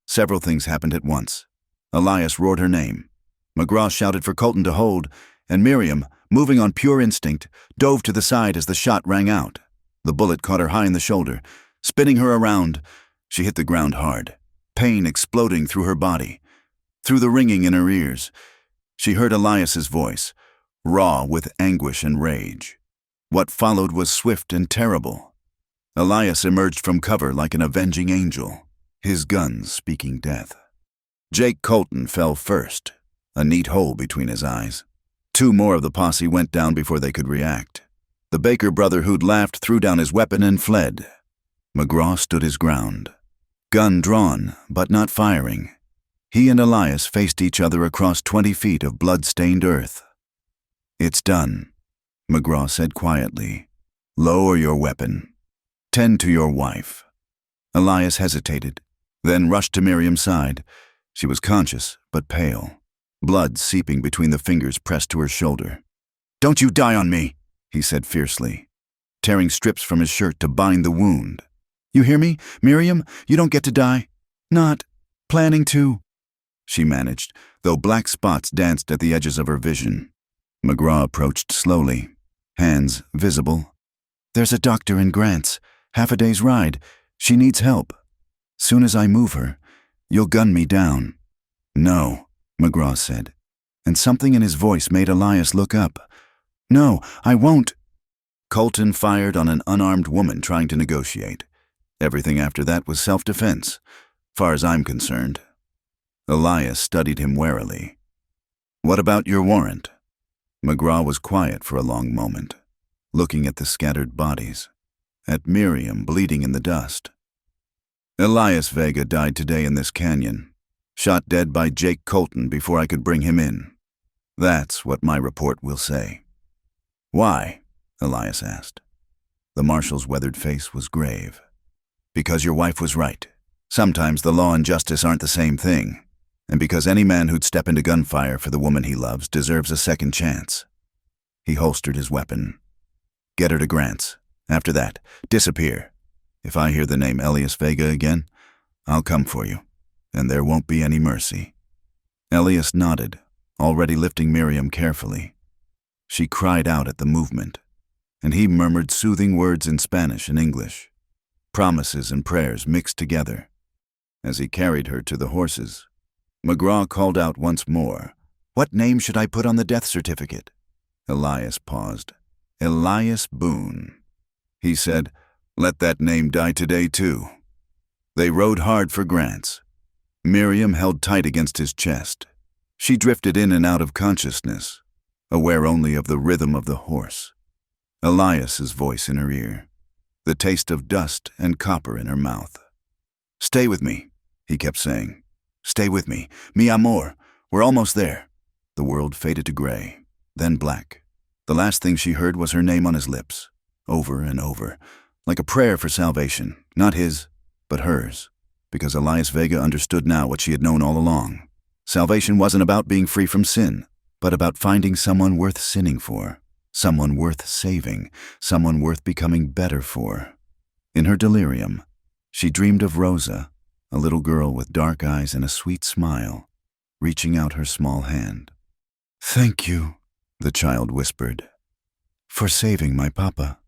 S1: Several things happened at once. Elias roared her name. McGraw shouted for Colton to hold, and Miriam, moving on pure instinct, dove to the side as the shot rang out. The bullet caught her high in the shoulder, spinning her around. She hit the ground hard, pain exploding through her body, through the ringing in her ears. She heard Elias's voice, raw with anguish and rage. What followed was swift and terrible. Elias emerged from cover like an avenging angel, his guns speaking death. Jake Colton fell first, a neat hole between his eyes. 2 more of the posse went down before they could react. The Baker brother who'd laughed threw down his weapon and fled. McGraw stood his ground, gun drawn but not firing. He and Elias faced each other across 20 feet of blood-stained earth. "It's done," McGraw said quietly. "Lower your weapon. Tend to your wife." Elias hesitated, then rushed to Miriam's side. She was conscious, but pale, blood seeping between the fingers pressed to her shoulder. "Don't you die on me," he said fiercely, tearing strips from his shirt to bind the wound. "You hear me, Miriam? You don't get to die. Not planning to," she managed, though black spots danced at the edges of her vision. McGraw approached slowly, hands visible. "There's a doctor in Grant's, half a day's ride. She needs help. Soon as I move her, you'll gun me down." "No," McGraw said, and something in his voice made Elias look up. "No, I won't." Colton fired on an unarmed woman trying to negotiate. Everything after that was self-defense, far as I'm concerned. Elias studied him warily. "What about your warrant?" McGraw was quiet for a long moment, looking at the scattered bodies, at Miriam bleeding in the dust. "Elias Vega died today in this canyon, shot dead by Jake Colton before I could bring him in. That's what my report will say." "Why?" Elias asked. The marshal's weathered face was grave. "Because your wife was right. Sometimes the law and justice aren't the same thing, and because any man who'd step into gunfire for the woman he loves deserves a second chance." He holstered his weapon. "Get her to Grant's. After that, disappear. If I hear the name Elias Vega again, I'll come for you, and there won't be any mercy." Elias nodded, already lifting Miriam carefully. She cried out at the movement, and he murmured soothing words in Spanish and English, promises and prayers mixed together. As he carried her to the horses, McGraw called out once more, "What name should I put on the death certificate?" Elias paused. "Elias Boone." He said, "Let that name die today, too." They rode hard for Grant's. Miriam held tight against his chest. She drifted in and out of consciousness, aware only of the rhythm of the horse. Elias's voice in her ear, the taste of dust and copper in her mouth. "Stay with me," he kept saying. "Stay with me. Mi amor. We're almost there." The world faded to gray, then black. The last thing she heard was her name on his lips, over and over, like a prayer for salvation, not his, but hers, because Elias Vega understood now what she had known all along. Salvation wasn't about being free from sin, but about finding someone worth sinning for, someone worth saving, someone worth becoming better for. In her delirium, she dreamed of Rosa, a little girl with dark eyes and a sweet smile, reaching out her small hand. "Thank you," the child whispered, "for saving my papa."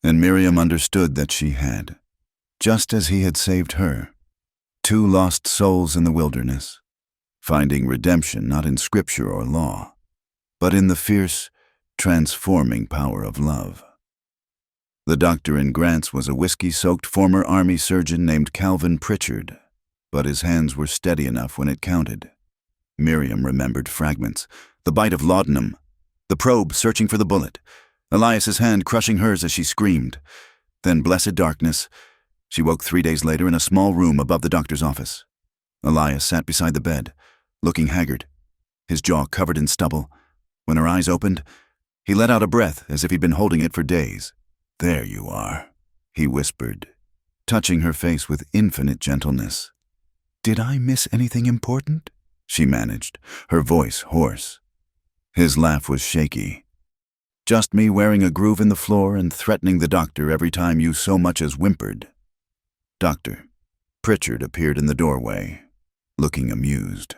S1: And Miriam understood that she had, just as he had saved her, two lost souls in the wilderness, finding redemption not in scripture or law, but in the fierce, transforming power of love. The doctor in Grant's was a whiskey-soaked former Army surgeon named Calvin Pritchard, but his hands were steady enough when it counted. Miriam remembered fragments, the bite of laudanum, the probe searching for the bullet, Elias's hand crushing hers as she screamed. Then blessed darkness. She woke 3 days later in a small room above the doctor's office. Elias sat beside the bed, looking haggard, his jaw covered in stubble. When her eyes opened, he let out a breath as if he'd been holding it for days. "There you are," he whispered, touching her face with infinite gentleness. "Did I miss anything important?" she managed, her voice hoarse. His laugh was shaky. "Just me wearing a groove in the floor and threatening the doctor every time you so much as whimpered." Dr. Pritchard appeared in the doorway, looking amused.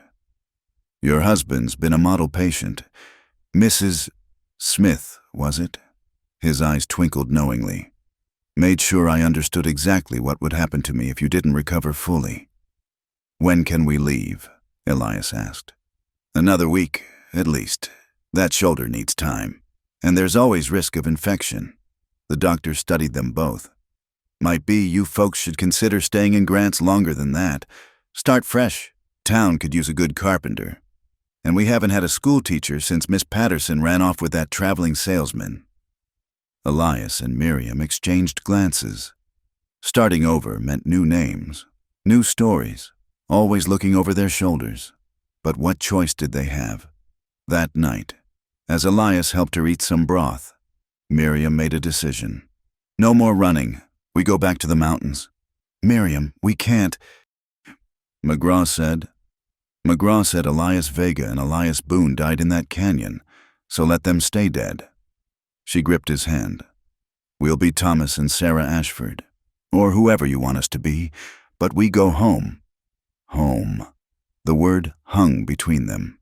S1: "Your husband's been a model patient. Mrs. Smith, was it?" His eyes twinkled knowingly. "Made sure I understood exactly what would happen to me if you didn't recover fully." "When can we leave?" Elias asked. "Another week, at least. That shoulder needs time. And there's always risk of infection." The doctor studied them both. "Might be you folks should consider staying in Grant's longer than that. Start fresh. Town could use a good carpenter. And we haven't had a school teacher since Miss Patterson ran off with that traveling salesman." Elias and Miriam exchanged glances. Starting over meant new names, new stories, always looking over their shoulders. But what choice did they have? That night, as Elias helped her eat some broth, Miriam made a decision. "No more running. We go back to the mountains." "Miriam, we can't." McGraw said. McGraw said Elias Vega and Elias Boone died in that canyon, so let them stay dead. She gripped his hand. We'll be Thomas and Sarah Ashford, or whoever you want us to be, but we go home. Home. The word hung between them,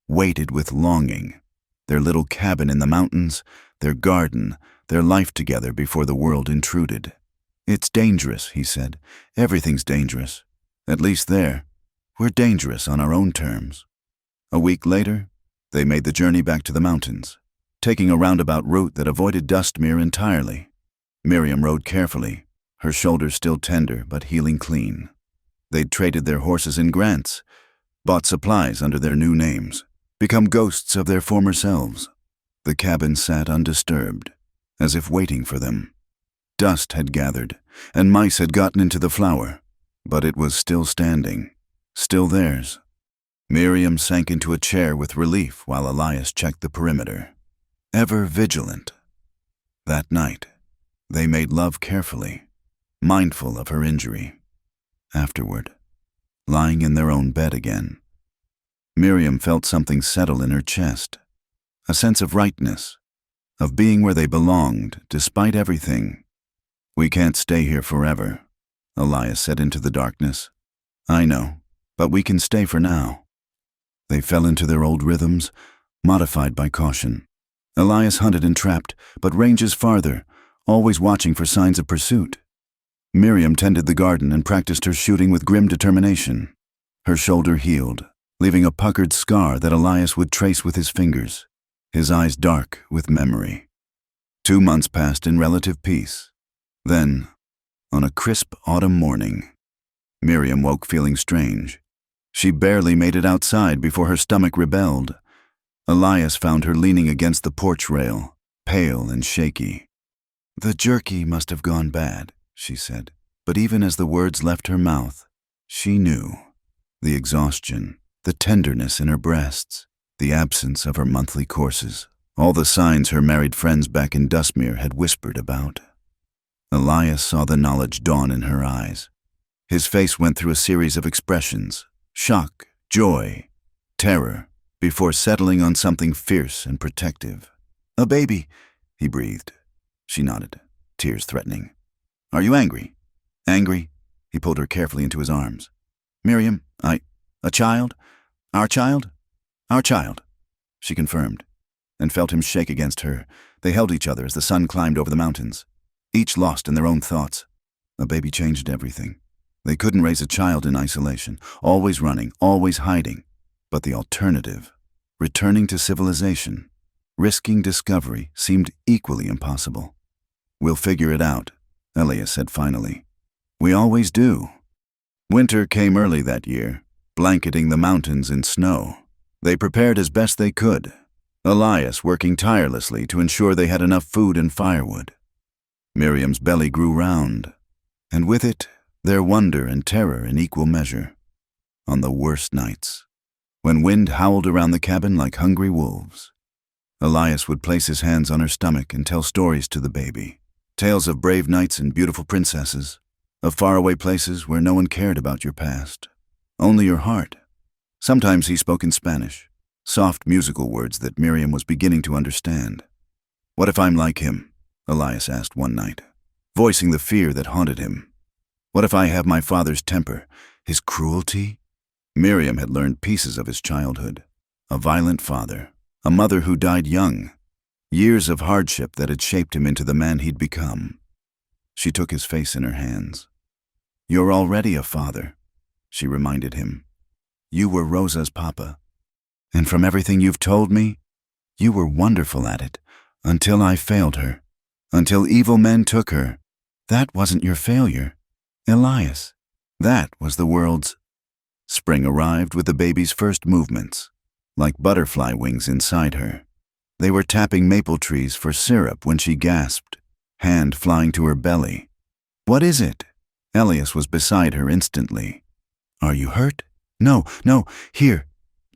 S1: weighted with longing. Their little cabin in the mountains, their garden, their life together before the world intruded. It's dangerous, he said. Everything's dangerous. At least there. We're dangerous on our own terms. A week later, they made the journey back to the mountains, taking a roundabout route that avoided Dustmere entirely. Miriam rode carefully, her shoulders still tender but healing clean. They'd traded their horses in grants, bought supplies under their new names, become ghosts of their former selves. The cabin sat undisturbed, as if waiting for them. Dust had gathered, and mice had gotten into the flour, but it was still standing, still theirs. Miriam sank into a chair with relief while Elias checked the perimeter, ever vigilant. That night, they made love carefully, mindful of her injury. Afterward, lying in their own bed again, Miriam felt something settle in her chest, a sense of rightness, of being where they belonged despite everything. We can't stay here forever, Elias said into the darkness. I know, but we can stay for now. They fell into their old rhythms, modified by caution. Elias hunted and trapped, but ranges farther, always watching for signs of pursuit. Miriam tended the garden and practiced her shooting with grim determination. Her shoulder healed, leaving a puckered scar that Elias would trace with his fingers, his eyes dark with memory. 2 months passed in relative peace. Then, on a crisp autumn morning, Miriam woke feeling strange. She barely made it outside before her stomach rebelled. Elias found her leaning against the porch rail, pale and shaky. The jerky must have gone bad, she said, but even as the words left her mouth, she knew. The exhaustion, the tenderness in her breasts, the absence of her monthly courses, all the signs her married friends back in Dustmere had whispered about. Elias saw the knowledge dawn in her eyes. His face went through a series of expressions, shock, joy, terror, before settling on something fierce and protective. A baby, he breathed. She nodded, tears threatening. Are you angry? Angry? He pulled her carefully into his arms. Miriam, a child? Our child? Our child, she confirmed, and felt him shake against her. They held each other as the sun climbed over the mountains, each lost in their own thoughts. A baby changed everything. They couldn't raise a child in isolation, always running, always hiding. But the alternative, returning to civilization, risking discovery, seemed equally impossible. We'll figure it out, Elias said finally. We always do. Winter came early that year, blanketing the mountains in snow. They prepared as best they could, Elias working tirelessly to ensure they had enough food and firewood. Miriam's belly grew round, and with it, their wonder and terror in equal measure. On the worst nights, when wind howled around the cabin like hungry wolves, Elias would place his hands on her stomach and tell stories to the baby, tales of brave knights and beautiful princesses, of faraway places where no one cared about your past, only your heart. Sometimes he spoke in Spanish, soft musical words that Miriam was beginning to understand. What if I'm like him? Elias asked one night, voicing the fear that haunted him. What if I have my father's temper, his cruelty? Miriam had learned pieces of his childhood. A violent father, a mother who died young, years of hardship that had shaped him into the man he'd become. She took his face in her hands. You're already a father, she reminded him. You were Rosa's papa. And from everything you've told me, you were wonderful at it, until I failed her, until evil men took her. That wasn't your failure, Elias. That was the world's. Spring arrived with the baby's first movements, like butterfly wings inside her. They were tapping maple trees for syrup when she gasped, hand flying to her belly. What is it? Elias was beside her instantly. Are you hurt? No, here.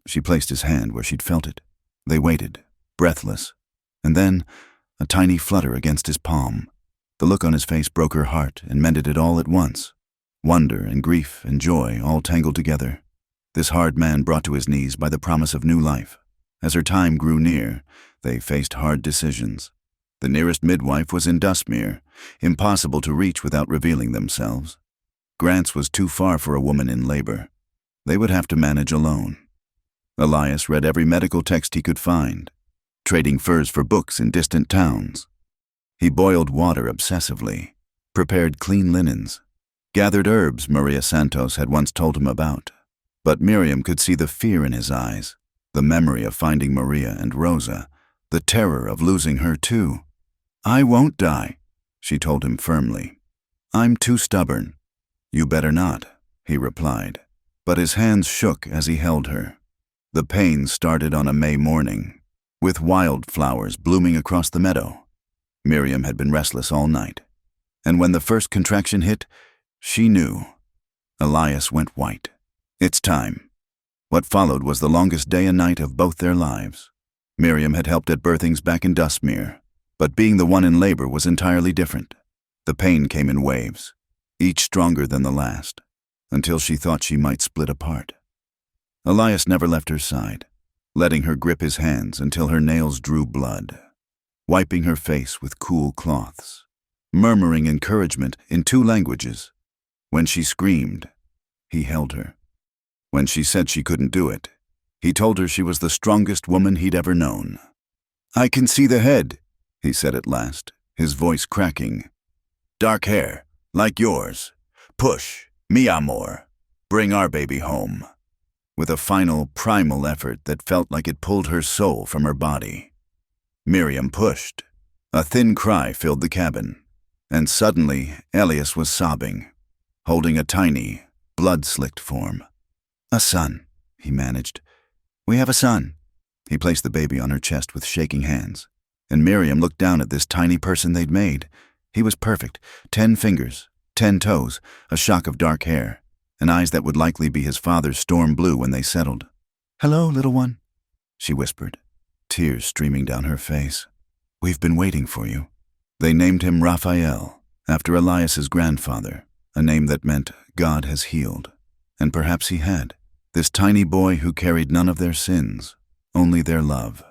S1: She placed his hand where she'd felt it. They waited, breathless, and then a tiny flutter against his palm. The look on his face broke her heart and mended it all at once. Wonder and grief and joy all tangled together. This hard man brought to his knees by the promise of new life. As her time grew near, they faced hard decisions. The nearest midwife was in Dustmere, impossible to reach without revealing themselves. Grants was too far for a woman in labor. They would have to manage alone. Elias read every medical text he could find, trading furs for books in distant towns. He boiled water obsessively, prepared clean linens, gathered herbs Maria Santos had once told him about. But Miriam could see the fear in his eyes, the memory of finding Maria and Rosa, the terror of losing her too. "I won't die," she told him firmly. "I'm too stubborn." "You better not," he replied. But his hands shook as he held her. The pain started on a May morning, with wildflowers blooming across the meadow. Miriam had been restless all night, and when the first contraction hit, she knew. Elias went white. It's time. What followed was the longest day and night of both their lives. Miriam had helped at birthings back in Dustmere, but being the one in labor was entirely different. The pain came in waves, each stronger than the last, until she thought she might split apart. Elias never left her side, letting her grip his hands until her nails drew blood, wiping her face with cool cloths, murmuring encouragement in 2 languages. When she screamed, he held her. When she said she couldn't do it, he told her she was the strongest woman he'd ever known. "I can see the head," he said at last, his voice cracking. "Dark hair, like yours. Push, mi amor. Bring our baby home." With a final, primal effort that felt like it pulled her soul from her body. Miriam pushed. A thin cry filled the cabin, and suddenly Elias was sobbing, holding a tiny, blood-slicked form. "A son," he managed. "We have a son." He placed the baby on her chest with shaking hands, and Miriam looked down at this tiny person they'd made. He was perfect, 10 fingers, 10 toes, a shock of dark hair, and eyes that would likely be his father's storm blue when they settled. "Hello, little one," she whispered, tears streaming down her face. "We've been waiting for you." They named him Raphael, after Elias's grandfather, a name that meant God has healed. And perhaps he had, this tiny boy who carried none of their sins, only their love.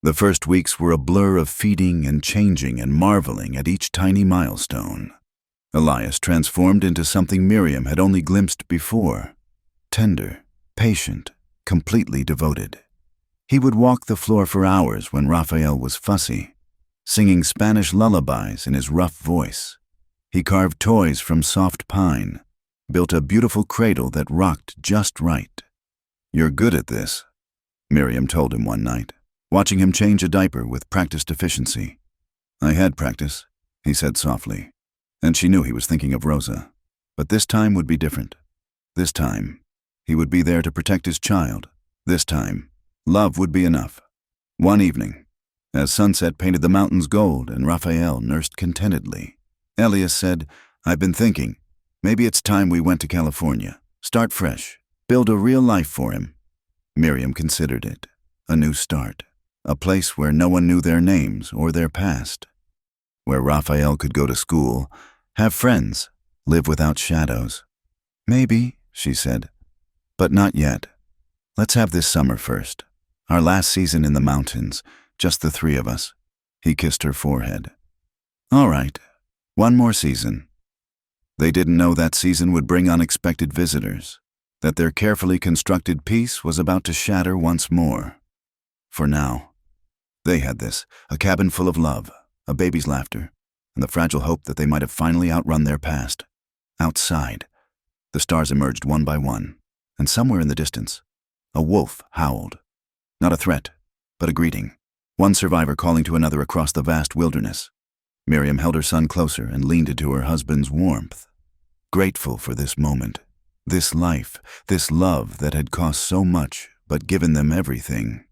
S1: The first weeks were a blur of feeding and changing and marveling at each tiny milestone. Elias transformed into something Miriam had only glimpsed before. Tender, patient, completely devoted. He would walk the floor for hours when Raphael was fussy, singing Spanish lullabies in his rough voice. He carved toys from soft pine, built a beautiful cradle that rocked just right. "You're good at this," Miriam told him one night, watching him change a diaper with practiced efficiency. "I had practice," he said softly, and she knew he was thinking of Rosa. But this time would be different. This time, he would be there to protect his child. This time, love would be enough. One evening, as sunset painted the mountains gold and Raphael nursed contentedly, Elias said, "I've been thinking, maybe it's time we went to California. Start fresh. Build a real life for him." Miriam considered it. A new start. A place where no one knew their names or their past. Where Raphael could go to school, have friends, live without shadows. "Maybe," she said, "but not yet. Let's have this summer first. Our last season in the mountains, just the 3 of us." He kissed her forehead. "All right, one more season." They didn't know that season would bring unexpected visitors, that their carefully constructed peace was about to shatter once more. For now, they had this, a cabin full of love, a baby's laughter, and the fragile hope that they might have finally outrun their past. Outside, the stars emerged one by one, and somewhere in the distance, a wolf howled. Not a threat, but a greeting. One survivor calling to another across the vast wilderness. Miriam held her son closer and leaned into her husband's warmth. Grateful for this moment, this life, this love that had cost so much but given them everything.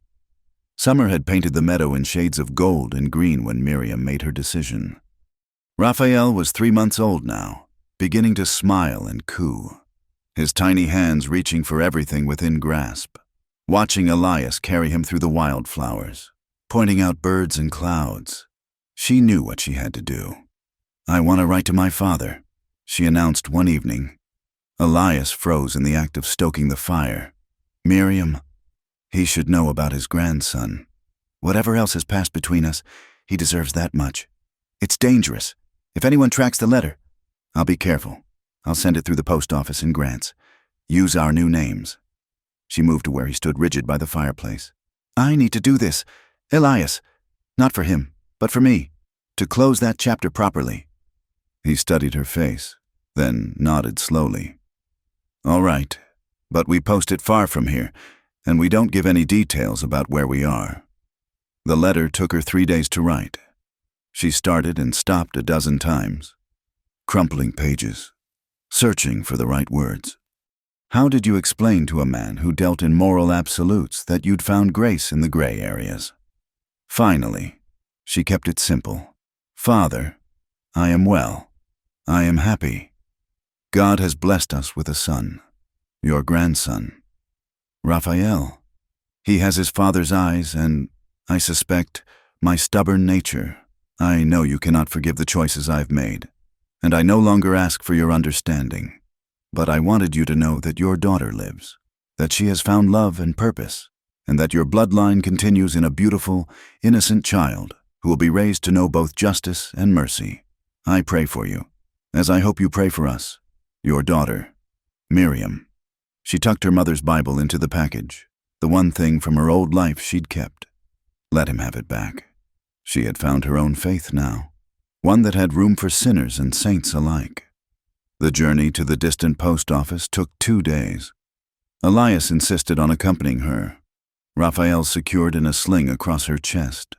S1: Summer had painted the meadow in shades of gold and green when Miriam made her decision. Raphael was 3 months old now, beginning to smile and coo, his tiny hands reaching for everything within grasp, watching Elias carry him through the wildflowers, pointing out birds and clouds. She knew what she had to do. "I want to write to my father," she announced one evening, Elias froze in the act of stoking the fire. Miriam, he should know about his grandson. Whatever else has passed between us, he deserves that much. It's dangerous. If anyone tracks the letter, I'll be careful. I'll send it through the post office in Grants. Use our new names. She moved to where he stood rigid by the fireplace. I need to do this. Elias. Not for him, but for me. To close that chapter properly. He studied her face, then nodded slowly. All right, but we post it far from here, and we don't give any details about where we are. The letter took her 3 days to write. She started and stopped a dozen times, crumpling pages, searching for the right words. How did you explain to a man who dealt in moral absolutes that you'd found grace in the gray areas? Finally, she kept it simple. Father, I am well. I am happy. God has blessed us with a son, your grandson. Raphael. He has his father's eyes and, I suspect, my stubborn nature. I know you cannot forgive the choices I've made, and I no longer ask for your understanding. But I wanted you to know that your daughter lives, that she has found love and purpose, and that your bloodline continues in a beautiful, innocent child who will be raised to know both justice and mercy. I pray for you, as I hope you pray for us, your daughter, Miriam. She tucked her mother's Bible into the package, the one thing from her old life she'd kept. Let him have it back. She had found her own faith now, one that had room for sinners and saints alike. The journey to the distant post office took 2 days. Elias insisted on accompanying her, Raphael secured in a sling across her chest.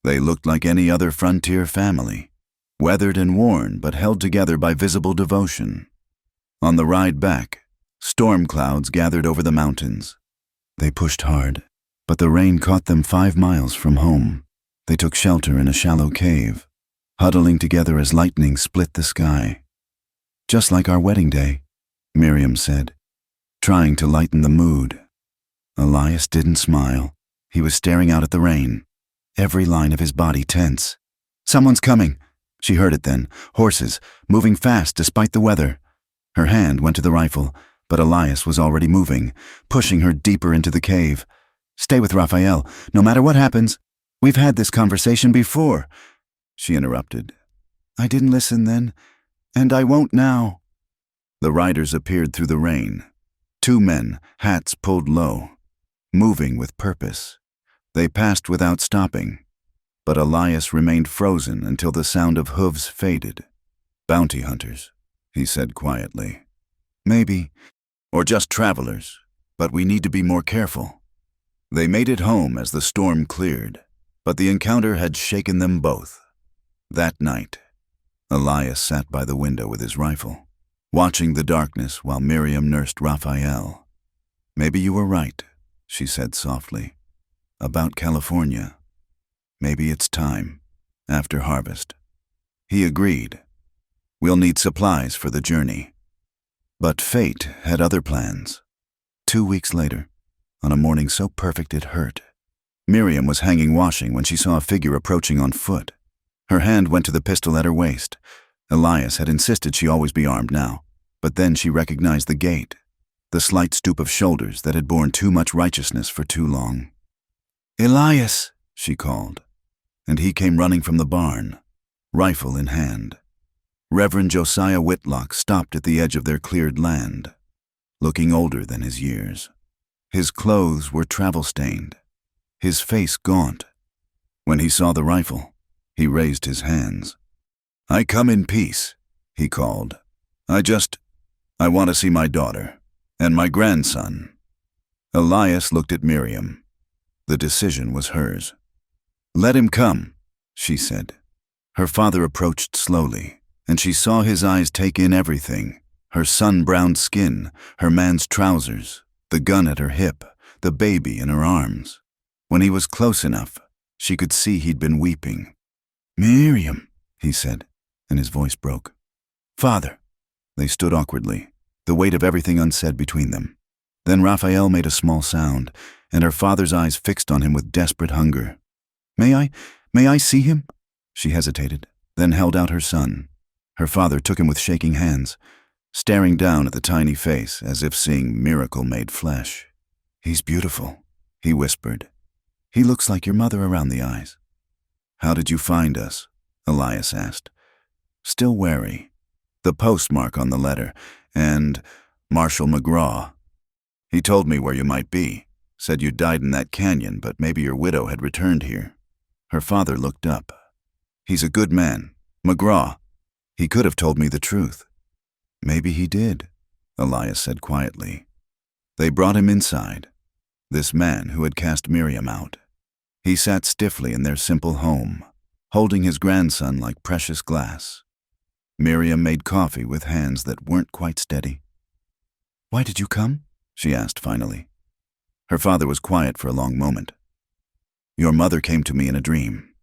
S1: They looked like any other frontier family, weathered and worn but held together by visible devotion. On the ride back, storm clouds gathered over the mountains. They pushed hard, but the rain caught them 5 miles from home. They took shelter in a shallow cave, huddling together as lightning split the sky. Just like our wedding day, Miriam said, trying to lighten the mood. Elias didn't smile. He was staring out at the rain, every line of his body tense. Someone's coming. She heard it then, horses, moving fast despite the weather. Her hand went to the rifle, but Elias was already moving, pushing her deeper into the cave. Stay with Raphael, no matter what happens. We've had this conversation before. She interrupted. I didn't listen then, and I won't now. The riders appeared through the rain. 2 men, hats pulled low, moving with purpose. They passed without stopping, but Elias remained frozen until the sound of hooves faded. Bounty hunters, he said quietly. Maybe, or just travelers, but we need to be more careful. They made it home as the storm cleared, but the encounter had shaken them both. That night, Elias sat by the window with his rifle, watching the darkness while Miriam nursed Raphael. Maybe you were right, she said softly, about California. Maybe it's time, after harvest. He agreed. We'll need supplies for the journey. But fate had other plans. 2 weeks later, on a morning so perfect it hurt, Miriam was hanging washing when she saw a figure approaching on foot. Her hand went to the pistol at her waist. Elias had insisted she always be armed now, but then she recognized the gait, the slight stoop of shoulders that had borne too much righteousness for too long. Elias, she called, and he came running from the barn, rifle in hand. Reverend Josiah Whitlock stopped at the edge of their cleared land, looking older than his years. His clothes were travel-stained, his face gaunt. When he saw the rifle, he raised his hands. I come in peace, he called. I want to see my daughter, and my grandson. Elias looked at Miriam. The decision was hers. Let him come, she said. Her father approached slowly, and she saw his eyes take in everything, her sun-browned skin, her man's trousers, the gun at her hip, the baby in her arms. When he was close enough, she could see he'd been weeping. Miriam, he said, and his voice broke. Father. They stood awkwardly, the weight of everything unsaid between them. Then Raphael made a small sound, and her father's eyes fixed on him with desperate hunger. May I see him? She hesitated, then held out her son. Her father took him with shaking hands. staring down at the tiny face as if seeing miracle made flesh. "He's beautiful," he whispered. "He looks like your mother around the eyes." "How did you find us?" Elias asked, still wary. "The postmark on the letter, and Marshall McGraw. He told me where you might be, said you died in that canyon, but maybe your widow had returned here." Her father looked up. "He's a good man. McGraw. He could have told me the truth." "Maybe he did," Elias said quietly. They brought him inside, this man who had cast Miriam out. He sat stiffly in their simple home, holding his grandson like precious glass. Miriam made coffee with hands that weren't quite steady. "Why did you come?" she asked finally. Her father was quiet for a long moment. "Your mother came to me in a dream.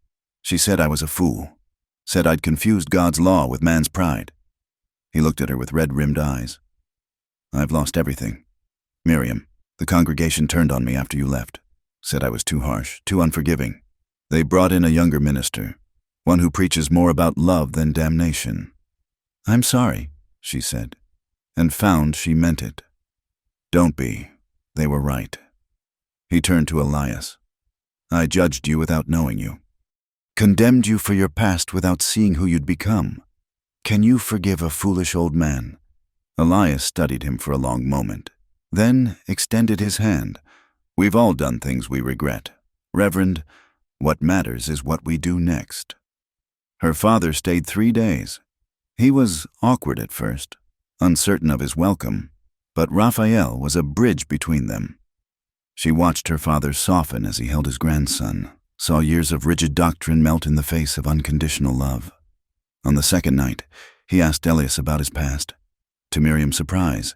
S1: She said I was a fool, said I'd confused God's law with man's pride." He looked at her with red-rimmed eyes. "I've lost everything. Miriam, the congregation turned on me after you left, said I was too harsh, too unforgiving. They brought in a younger minister, one who preaches more about love than damnation. I'm sorry," she said, and found she meant it. "Don't be. They were right." He turned to Elias. "I judged you without knowing you, condemned you for your past without seeing who you'd become. Can you forgive a foolish old man?" Elias studied him for a long moment, then extended his hand. "We've all done things we regret. Reverend, what matters is what we do next." Her father stayed 3 days. He was awkward at first, uncertain of his welcome, but Raphael was a bridge between them. She watched her father soften as he held his grandson, saw years of rigid doctrine melt in the face of unconditional love. On the second night, he asked Elias about his past. To Miriam's surprise,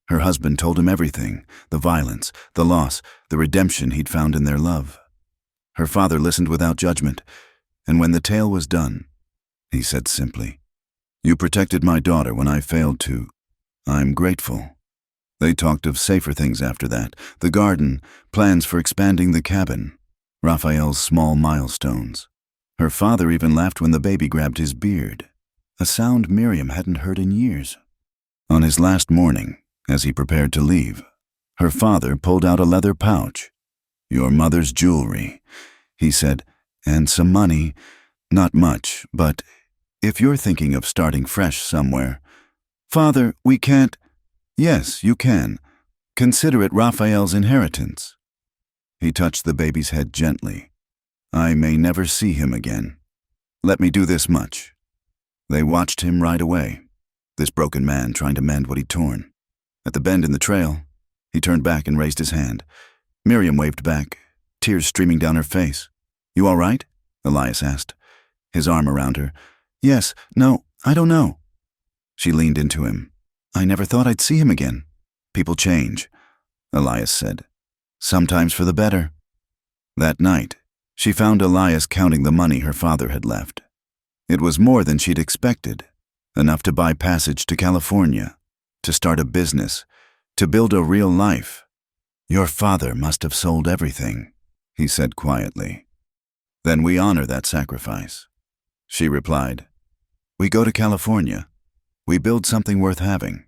S1: her husband told him everything, the violence, the loss, the redemption he'd found in their love. Her father listened without judgment, and when the tale was done, he said simply, "You protected my daughter when I failed to. I'm grateful." They talked of safer things after that, the garden, plans for expanding the cabin, Raphael's small milestones. Her father even laughed when the baby grabbed his beard, a sound Miriam hadn't heard in years. On his last morning, as he prepared to leave, her father pulled out a leather pouch. "Your mother's jewelry," he said, "and some money. Not much, but if you're thinking of starting fresh somewhere." "Father, we can't." "Yes, you can. Consider it Raphael's inheritance." He touched the baby's head gently. "I may never see him again. Let me do this much." They watched him ride away, this broken man trying to mend what he'd torn. At the bend in the trail, he turned back and raised his hand. Miriam waved back, tears streaming down her face. "You all right?" Elias asked, his arm around her. "Yes, no, I don't know." She leaned into him. "I never thought I'd see him again." "People change," Elias said. "Sometimes for the better." That night, she found Elias counting the money her father had left. It was more than she'd expected, enough to buy passage to California, to start a business, to build a real life. "Your father must have sold everything," he said quietly. "Then we honor that sacrifice," she replied. "We go to California. We build something worth having."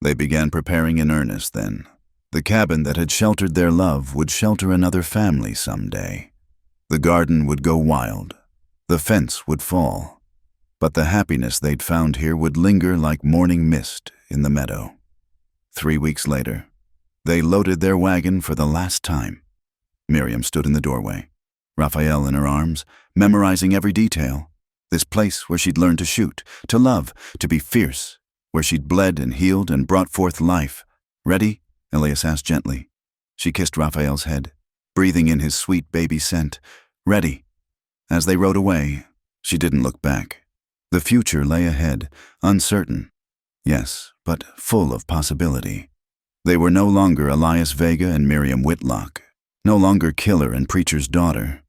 S1: They began preparing in earnest then. The cabin that had sheltered their love would shelter another family someday. The garden would go wild. The fence would fall. But the happiness they'd found here would linger like morning mist in the meadow. 3 weeks later, they loaded their wagon for the last time. Miriam stood in the doorway, Raphael in her arms, memorizing every detail. This place where she'd learned to shoot, to love, to be fierce, where she'd bled and healed and brought forth life. "Ready?" Elias asked gently. She kissed Raphael's head, breathing in his sweet baby scent. "Ready." As they rode away, she didn't look back. The future lay ahead, uncertain, yes, but full of possibility. They were no longer Elias Vega and Miriam Whitlock, no longer killer and preacher's daughter.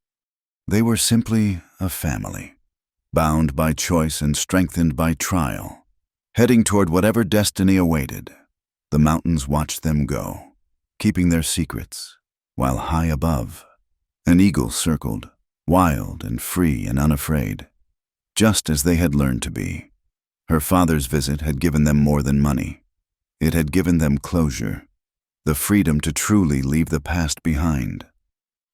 S1: They were simply a family, bound by choice and strengthened by trial, heading toward whatever destiny awaited. The mountains watched them go, keeping their secrets, while high above, an eagle circled, wild and free and unafraid, just as they had learned to be. Her father's visit had given them more than money. It had given them closure, the freedom to truly leave the past behind.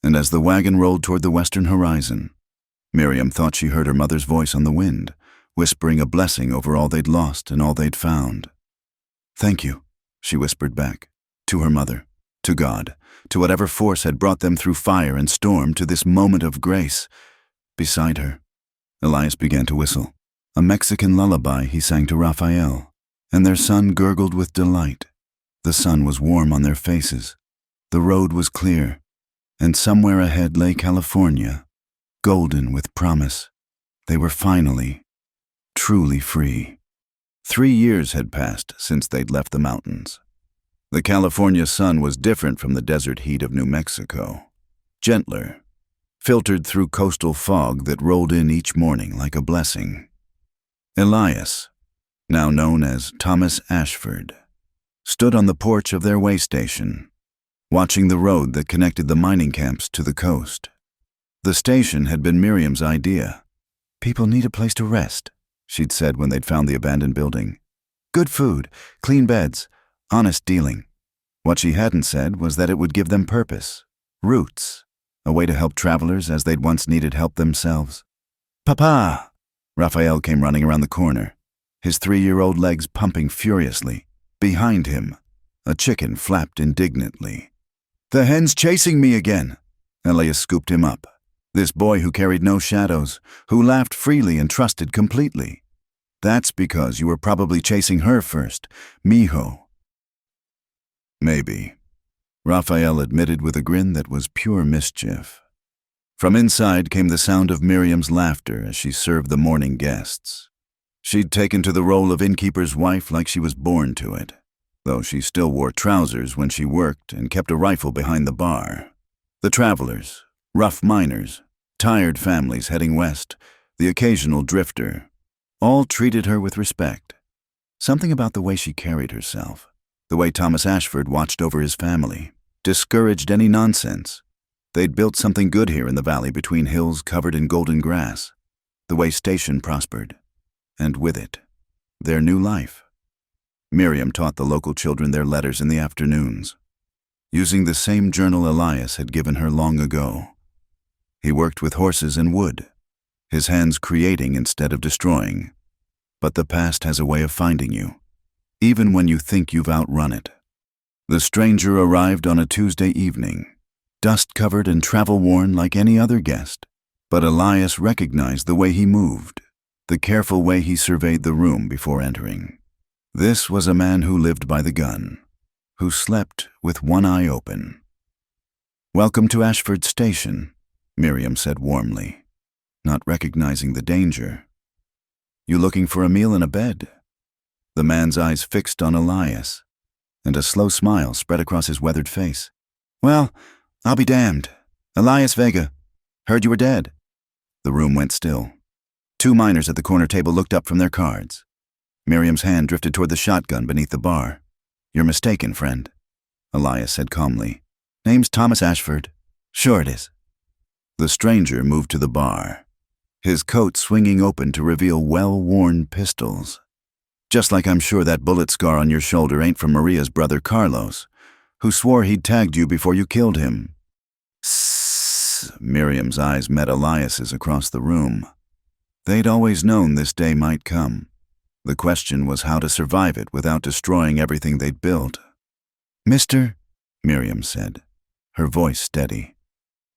S1: And as the wagon rolled toward the western horizon, Miriam thought she heard her mother's voice on the wind, whispering a blessing over all they'd lost and all they'd found. "Thank you," she whispered back, to her mother, to God, to whatever force had brought them through fire and storm to this moment of grace. Beside her, Elias began to whistle, a Mexican lullaby he sang to Raphael, and their son gurgled with delight. The sun was warm on their faces, the road was clear, and somewhere ahead lay California, golden with promise. They were finally, truly free. 3 years had passed since they'd left the mountains. The California sun was different from the desert heat of New Mexico. Gentler, filtered through coastal fog that rolled in each morning like a blessing. Elias, now known as Thomas Ashford, stood on the porch of their way station, watching the road that connected the mining camps to the coast. The station had been Miriam's idea. "People need a place to rest," she'd said when they'd found the abandoned building. "Good food, clean beds, honest dealing." What she hadn't said was that it would give them purpose, roots, a way to help travelers as they'd once needed help themselves. "Papa!" Raphael came running around the corner, his 3-year-old legs pumping furiously. Behind him, a chicken flapped indignantly. "The hen's chasing me again!" Elias scooped him up. This boy who carried no shadows, who laughed freely and trusted completely. "That's because you were probably chasing her first, mijo." "Maybe," Raphael admitted with a grin that was pure mischief. From inside came the sound of Miriam's laughter as she served the morning guests. She'd taken to the role of innkeeper's wife like she was born to it, though she still wore trousers when she worked and kept a rifle behind the bar. The travelers, rough miners, tired families heading west, the occasional drifter, all treated her with respect. Something about the way she carried herself, the way Thomas Ashford watched over his family, discouraged any nonsense. They'd built something good here in the valley between hills covered in golden grass, the way station prospered, and with it, their new life. Miriam taught the local children their letters in the afternoons, using the same journal Elias had given her long ago. He worked with horses and wood, his hands creating instead of destroying. But the past has a way of finding you, even when you think you've outrun it. The stranger arrived on a Tuesday evening, dust-covered and travel-worn like any other guest, but Elias recognized the way he moved, the careful way he surveyed the room before entering. This was a man who lived by the gun, who slept with one eye open. "Welcome to Ashford Station," Miriam said warmly, not recognizing the danger. "You looking for a meal and a bed?" The man's eyes fixed on Elias, and a slow smile spread across his weathered face. "Well, I'll be damned. Elias Vega. Heard you were dead." The room went still. 2 miners at the corner table looked up from their cards. Miriam's hand drifted toward the shotgun beneath the bar. "You're mistaken, friend," Elias said calmly. "Name's Thomas Ashford." "Sure it is." The stranger moved to the bar, his coat swinging open to reveal well-worn pistols. "Just like I'm sure that bullet scar on your shoulder ain't from Maria's brother Carlos, who swore he'd tagged you before you killed him." "Sssss." Miriam's eyes met Elias's across the room. They'd always known this day might come. The question was how to survive it without destroying everything they'd built. "Mister," Miriam said, her voice steady,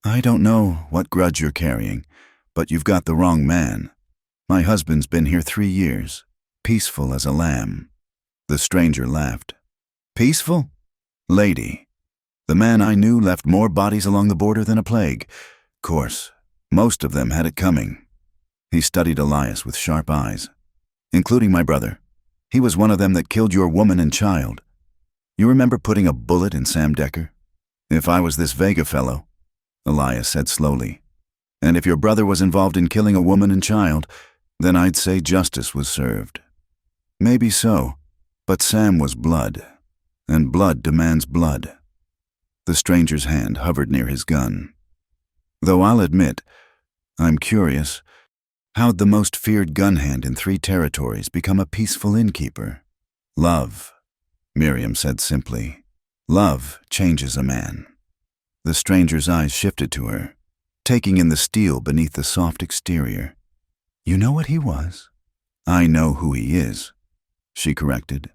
S1: "I don't know what grudge you're carrying, but you've got the wrong man. My husband's been here 3 years, peaceful as a lamb." The stranger laughed. "Peaceful? Lady, the man I knew left more bodies along the border than a plague. Course, most of them had it coming." He studied Elias with sharp eyes. "Including my brother. He was one of them that killed your woman and child. You remember putting a bullet in Sam Decker? If I was this Vega fellow," Elias said slowly, "and if your brother was involved in killing a woman and child, then I'd say justice was served. Maybe so, but Sam was blood, and blood demands blood." The stranger's hand hovered near his gun. "Though I'll admit, I'm curious. How'd the most feared gun hand in 3 territories become a peaceful innkeeper? Love, Miriam said simply. Love changes a man. The stranger's eyes shifted to her, taking in the steel beneath the soft exterior. You know what he was? I know who he is, she corrected.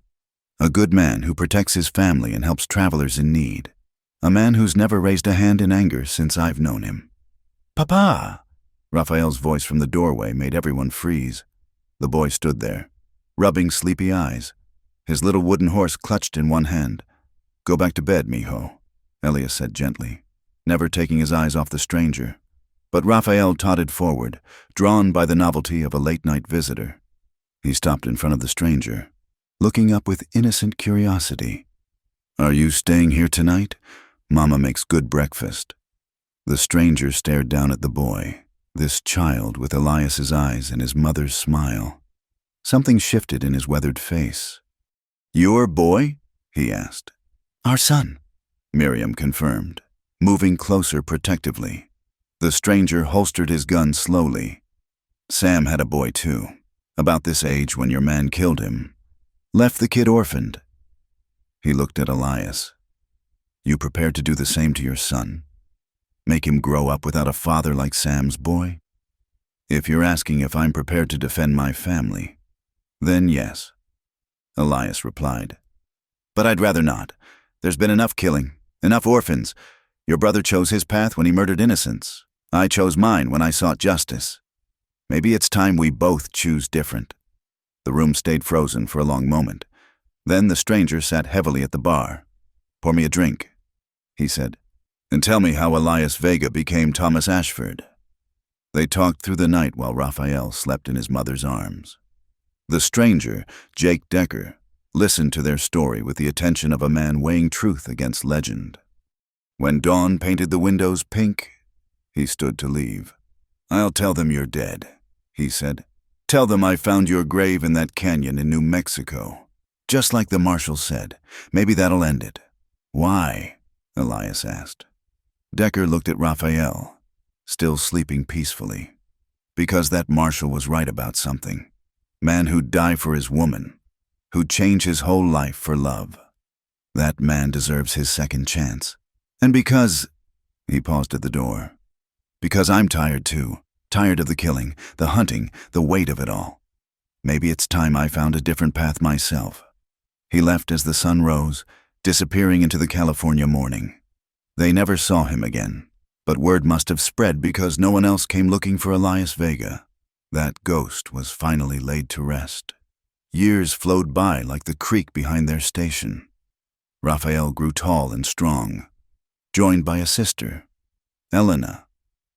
S1: A good man who protects his family and helps travelers in need. A man who's never raised a hand in anger since I've known him. Papa! Raphael's voice from the doorway made everyone freeze. The boy stood there, rubbing sleepy eyes, his little wooden horse clutched in one hand. Go back to bed, mijo, Elias said gently, never taking his eyes off the stranger. But Raphael totted forward, drawn by the novelty of a late-night visitor. He stopped in front of the stranger, looking up with innocent curiosity. Are you staying here tonight? Mama makes good breakfast. The stranger stared down at the boy, this child with Elias's eyes and his mother's smile. Something shifted in his weathered face. Your boy? He asked. Our son, Miriam confirmed, moving closer protectively. The stranger holstered his gun slowly. Sam had a boy too, about this age when your man killed him. Left the kid orphaned. He looked at Elias. You prepared to do the same to your son? Make him grow up without a father like Sam's boy? If you're asking if I'm prepared to defend my family, then yes, Elias replied. But I'd rather not. There's been enough killing, enough orphans. Your brother chose his path when he murdered innocents. I chose mine when I sought justice. Maybe it's time we both choose different. The room stayed frozen for a long moment. Then the stranger sat heavily at the bar. Pour me a drink, he said, and tell me how Elias Vega became Thomas Ashford. They talked through the night while Raphael slept in his mother's arms. The stranger, Jake Decker, listened to their story with the attention of a man weighing truth against legend. When dawn painted the windows pink, he stood to leave. I'll tell them you're dead, he said. Tell them I found your grave in that canyon in New Mexico. Just like the marshal said. Maybe that'll end it. Why? Elias asked. Decker looked at Raphael, still sleeping peacefully. Because that marshal was right about something. Man who'd die for his woman, who'd change his whole life for love. That man deserves his second chance. And because, he paused at the door, because I'm tired too, tired of the killing, the hunting, the weight of it all. Maybe it's time I found a different path myself. He left as the sun rose, disappearing into the California morning. They never saw him again, but word must have spread because no one else came looking for Elias Vega. That ghost was finally laid to rest. Years flowed by like the creek behind their station. Raphael grew tall and strong, joined by a sister, Elena,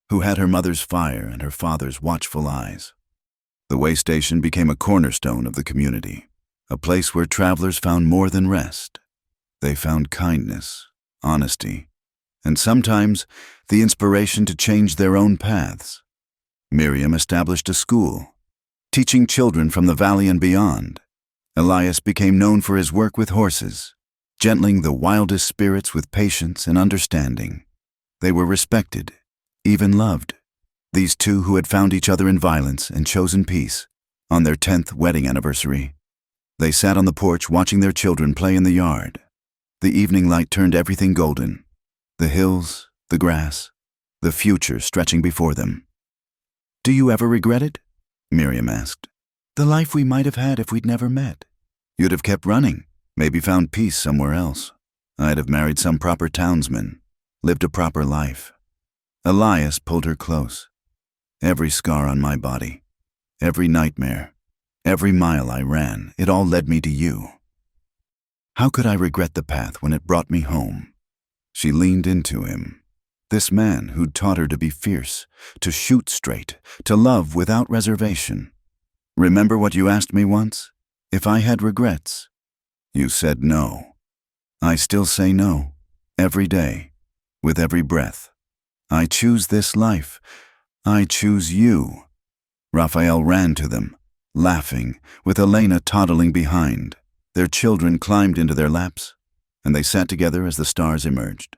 S1: who had her mother's fire and her father's watchful eyes. The way station became a cornerstone of the community, a place where travelers found more than rest. They found kindness, honesty, and sometimes the inspiration to change their own paths. Miriam established a school, teaching children from the valley and beyond. Elias became known for his work with horses, gentling the wildest spirits with patience and understanding. They were respected, even loved. These two who had found each other in violence and chosen peace on their 10th wedding anniversary. They sat on the porch watching their children play in the yard. The evening light turned everything golden. The hills, the grass, the future stretching before them. Do you ever regret it? Miriam asked. The life we might have had if we'd never met. You'd have kept running, maybe found peace somewhere else. I'd have married some proper townsman, lived a proper life. Elias pulled her close. Every scar on my body, every nightmare, every mile I ran, it all led me to you. How could I regret the path when it brought me home? She leaned into him. This man who'd taught her to be fierce, to shoot straight, to love without reservation. Remember what you asked me once? If I had regrets? You said no. I still say no, every day, with every breath. I choose this life. I choose you. Raphael ran to them, laughing, with Elena toddling behind. Their children climbed into their laps, and they sat together as the stars emerged.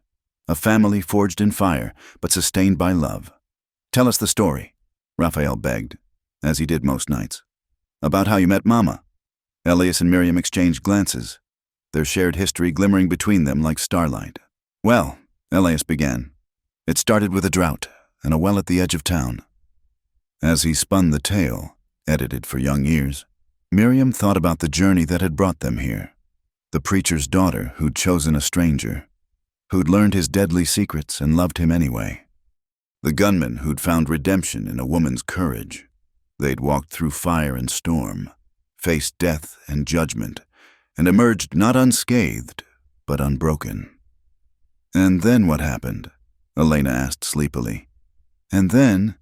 S1: A family forged in fire, but sustained by love. Tell us the story, Raphael begged. as he did most nights. About how you met Mama. Elias and Miriam exchanged glances, their shared history glimmering between them like starlight. Well, Elias began, it started with a drought and a well at the edge of town. As he spun the tale, edited for young ears, Miriam thought about the journey that had brought them here. The preacher's daughter who'd chosen a stranger, who'd learned his deadly secrets and loved him anyway. The gunman who'd found redemption in a woman's courage. They'd walked through fire and storm, faced death and judgment, and emerged not unscathed, but unbroken. And then what happened? Elena asked sleepily. And then,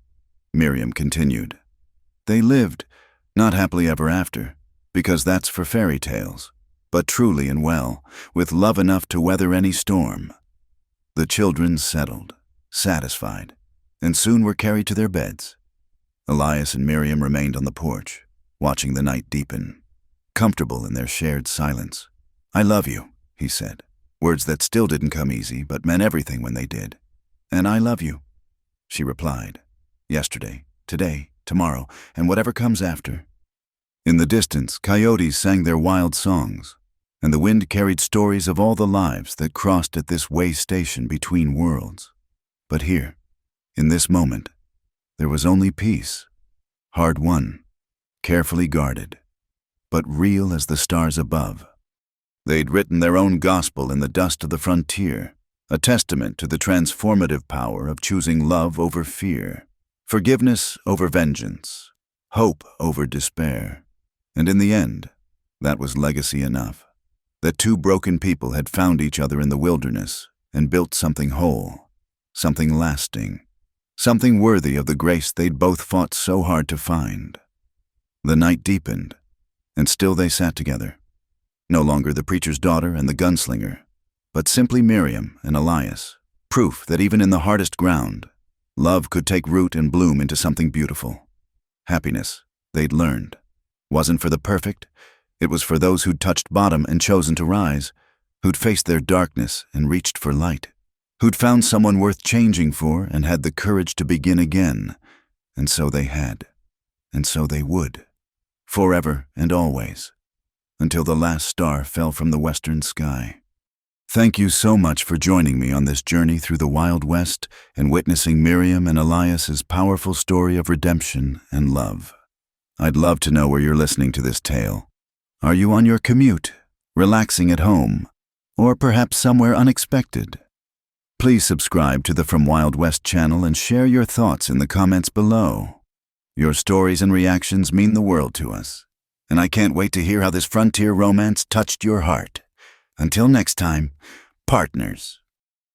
S1: Miriam continued, they lived, not happily ever after, because that's for fairy tales, but truly and well, with love enough to weather any storm. The children settled, satisfied, and soon were carried to their beds. Elias and Miriam remained on the porch, watching the night deepen, comfortable in their shared silence. I love you, he said, words that still didn't come easy but meant everything when they did. And I love you, she replied, yesterday, today, tomorrow, and whatever comes after. In the distance, coyotes sang their wild songs, and the wind carried stories of all the lives that crossed at this way station between worlds. But here, in this moment, there was only peace, hard-won, carefully guarded, but real as the stars above. They'd written their own gospel in the dust of the frontier, a testament to the transformative power of choosing love over fear, forgiveness over vengeance, hope over despair. And in the end, that was legacy enough. That two broken people had found each other in the wilderness and built something whole, something lasting, something worthy of the grace they'd both fought so hard to find. The night deepened, and still they sat together. No longer the preacher's daughter and the gunslinger, but simply Miriam and Elias, proof that even in the hardest ground, love could take root and bloom into something beautiful. Happiness, they'd learned, wasn't for the perfect, it was for those who'd touched bottom and chosen to rise, who'd faced their darkness and reached for light, who'd found someone worth changing for and had the courage to begin again. And so they had, and so they would, forever and always, until the last star fell from the western sky. Thank you so much for joining me on this journey through the Wild West and witnessing Miriam and Elias's powerful story of redemption and love. I'd love to know where you're listening to this tale. Are you on your commute, relaxing at home, or perhaps somewhere unexpected? Please subscribe to the From Wild West channel and share your thoughts in the comments below. Your stories and reactions mean the world to us, and I can't wait to hear how this frontier romance touched your heart. Until next time, partners.